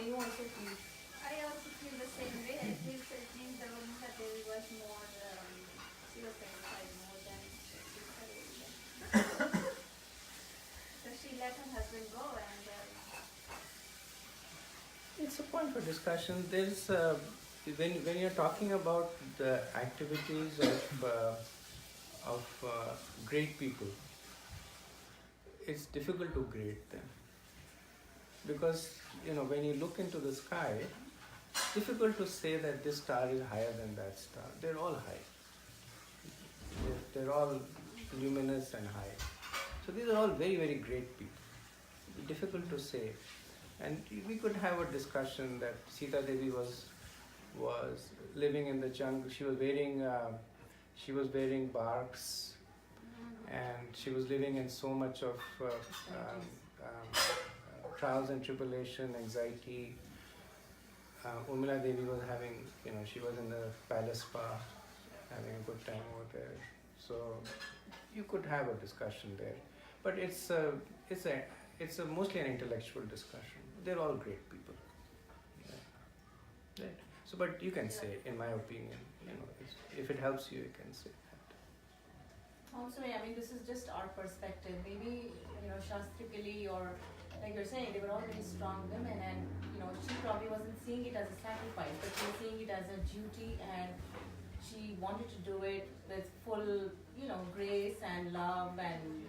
You also feel. I also feel the same way. I think the Rama Devi was more, she was satisfied more than Sita Devi. So she let her husband go and It's a point for discussion. There's when you're talking about the activities of great people, it's difficult to grade them because when you look into the sky, it's difficult to say that this star is higher than that star. They're all high. They're all luminous and high. So these are all very, very great people. It's difficult to say. And we could have a discussion that Sita Devi was living in the jungle. She was wearing barks, and she was living in so much of trials and tribulation, anxiety. Urmila Devi was having, she was in the palace spa, having a good time over there. So you could have a discussion there, but it's a mostly an intellectual discussion. They're all great people. Yeah. Right. So, but you can say, in my opinion, if it helps you, you can say that. Also, this is just our perspective. Maybe, shastrically or like you're saying, they were all very strong women and, she probably wasn't seeing it as a sacrifice, but she was seeing it as a duty and she wanted to do it with full, grace and love and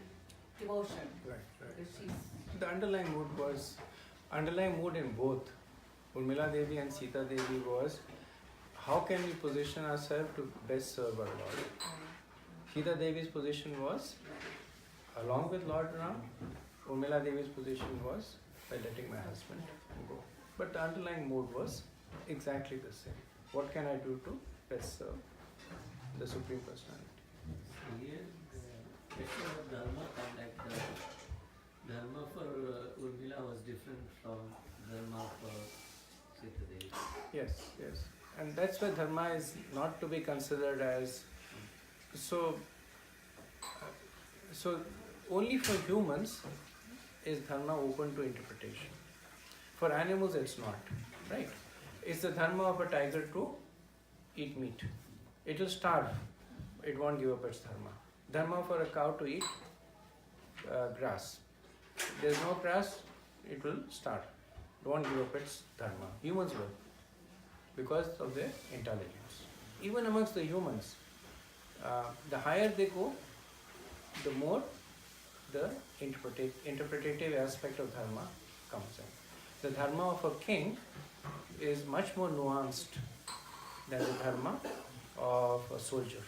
devotion. Right. Because she's The underlying mood in both Urmila Devi and Sita Devi was, how can we position ourselves to best serve our Lord? Sita Devi's position was, along with Lord Ram, Urmila Devi's position was, by letting my husband go. But the underlying mood was exactly the same. What can I do to best serve the Supreme Personality? Here, the question of dharma, the dharma for Urmila was different from dharma for Sita Devi. Yes. And that's why dharma is not to be considered as so only for humans is dharma open to interpretation. For animals it's not, right? It's the dharma of a tiger to eat meat. It will starve, it won't give up its dharma. Dharma for a cow to eat grass. There's no grass, it will start. Don't give up its dharma. Humans will, because of their intelligence. Even amongst the humans, the higher they go, the more the interpretative aspect of dharma comes in. The dharma of a king is much more nuanced than the dharma of a soldier.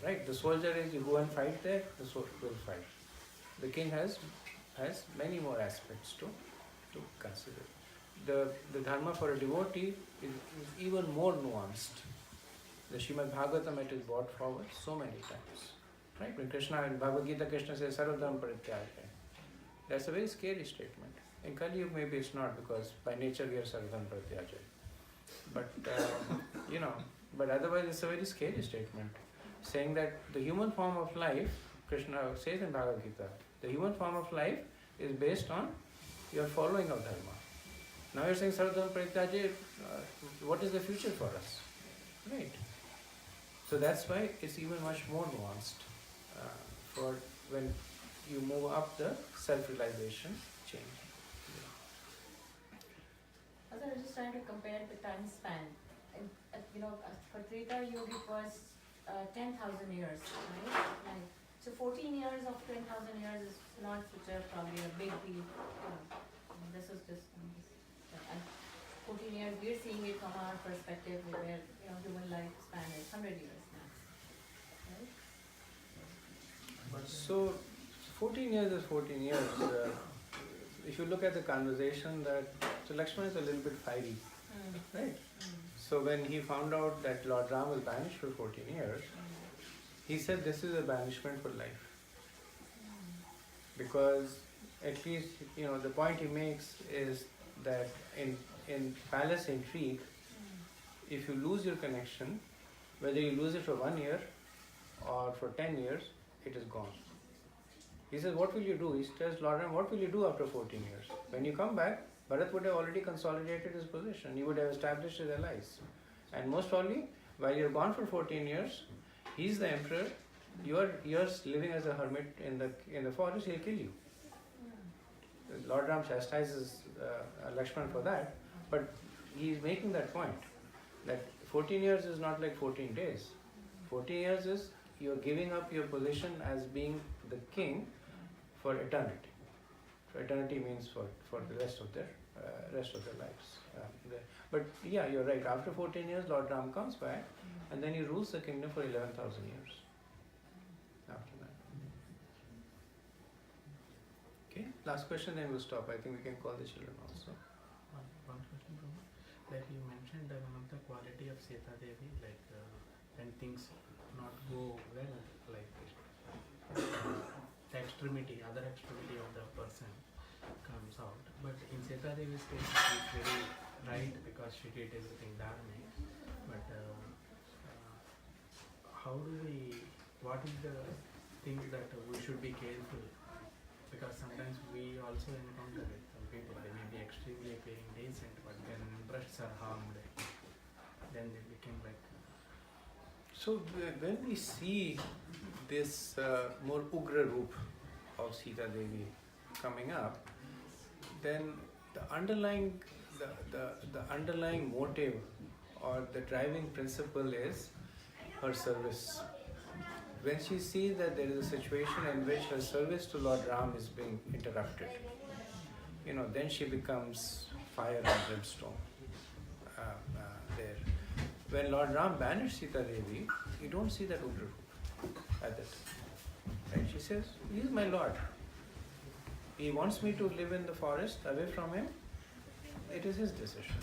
Right? The soldier is, you go and fight there, the soldier will fight. The king has many more aspects to consider. The dharma for a devotee is even more nuanced. The Srimad Bhagavatam, it is brought forward so many times. Right? When Krishna in Bhagavad Gita, Krishna says, Sarvadharma Parityajaya. That's a very scary statement. In Kali Yuga, maybe it's not, because by nature we are Sarvadharma Parityajaya. But, but otherwise it's a very scary statement. Saying that the human form of life, Krishna says in Bhagavad Gita, the human form of life is based on your following of dharma. Now you're saying Sarvadharma Parityajaya, what is the future for us? Right. So that's why it's even much more nuanced for when you move up the self-realization chain. Also, I was just trying to compare the time span. For Treta Yuga it was 10,000 years, right? So 14 years of 10,000 years is not such a probably a big deal. This is just 14 years. We're seeing it from our perspective, where human lifespan is 100 years max, right? So 14 years is 14 years. If you look at the conversation, so Lakshmana is a little bit fiery, right? So when he found out that Lord Ram was banished for 14 years, he said this is a banishment for life. Because at least, the point he makes is that in palace intrigue, if you lose your connection, whether you lose it for 1 year or for 10 years, it is gone. He says, what will you do? He tells Lord Ram, what will you do after 14 years? When you come back, Bharat would have already consolidated his position. He would have established his allies. And most probably, while you're gone for 14 years, he's the emperor, you're living as a hermit in the forest, he'll kill you. Lord Ram chastises Lakshman for that, but he's making that point, that 14 years is not like 14 days. 14 years is you're giving up your position as being the king for eternity. So eternity means for the rest of their lives. But yeah, you're right. After 14 years, Lord Ram comes back, and then he rules the kingdom for 11,000 years. After that. Okay, last question, then we'll stop. I think we can call the children also. One question, Rama. Like you mentioned, one of the quality of Sita Devi, like when things not go well, like the extremity, other extremity of the person comes out. But in Sita Devi's case, it's very right because she did everything dharmic. But what is the things that we should be careful? Because sometimes we also encounter with some people, they may be extremely appearing decent, but then interests are harmed. Then they become like. So when we see this more ugra roop of Sita Devi coming up, then the underlying motive or the driving principle is her service. When she sees that there is a situation in which her service to Lord Ram is being interrupted, then she becomes fire and brimstone there. When Lord Ram banished Sita Devi, you don't see that ugra roop at that time. Right? She says, he is my Lord. He wants me to live in the forest away from him. It is his decision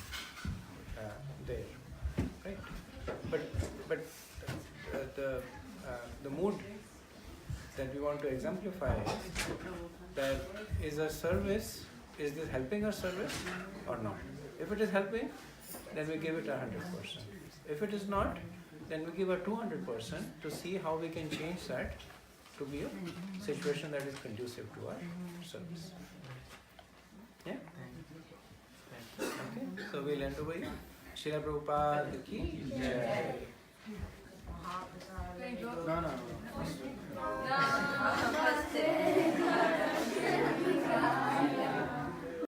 there. Right? But the mood that we want to exemplify is that is this helping our service or not? If it is helping, then we give it 100%. If it is not, then we give a 200% to see how we can change that to be a situation that is conducive to our service. Yeah? Okay, so we'll end over here. Srila Prabhupada ki jai. No. Namaste.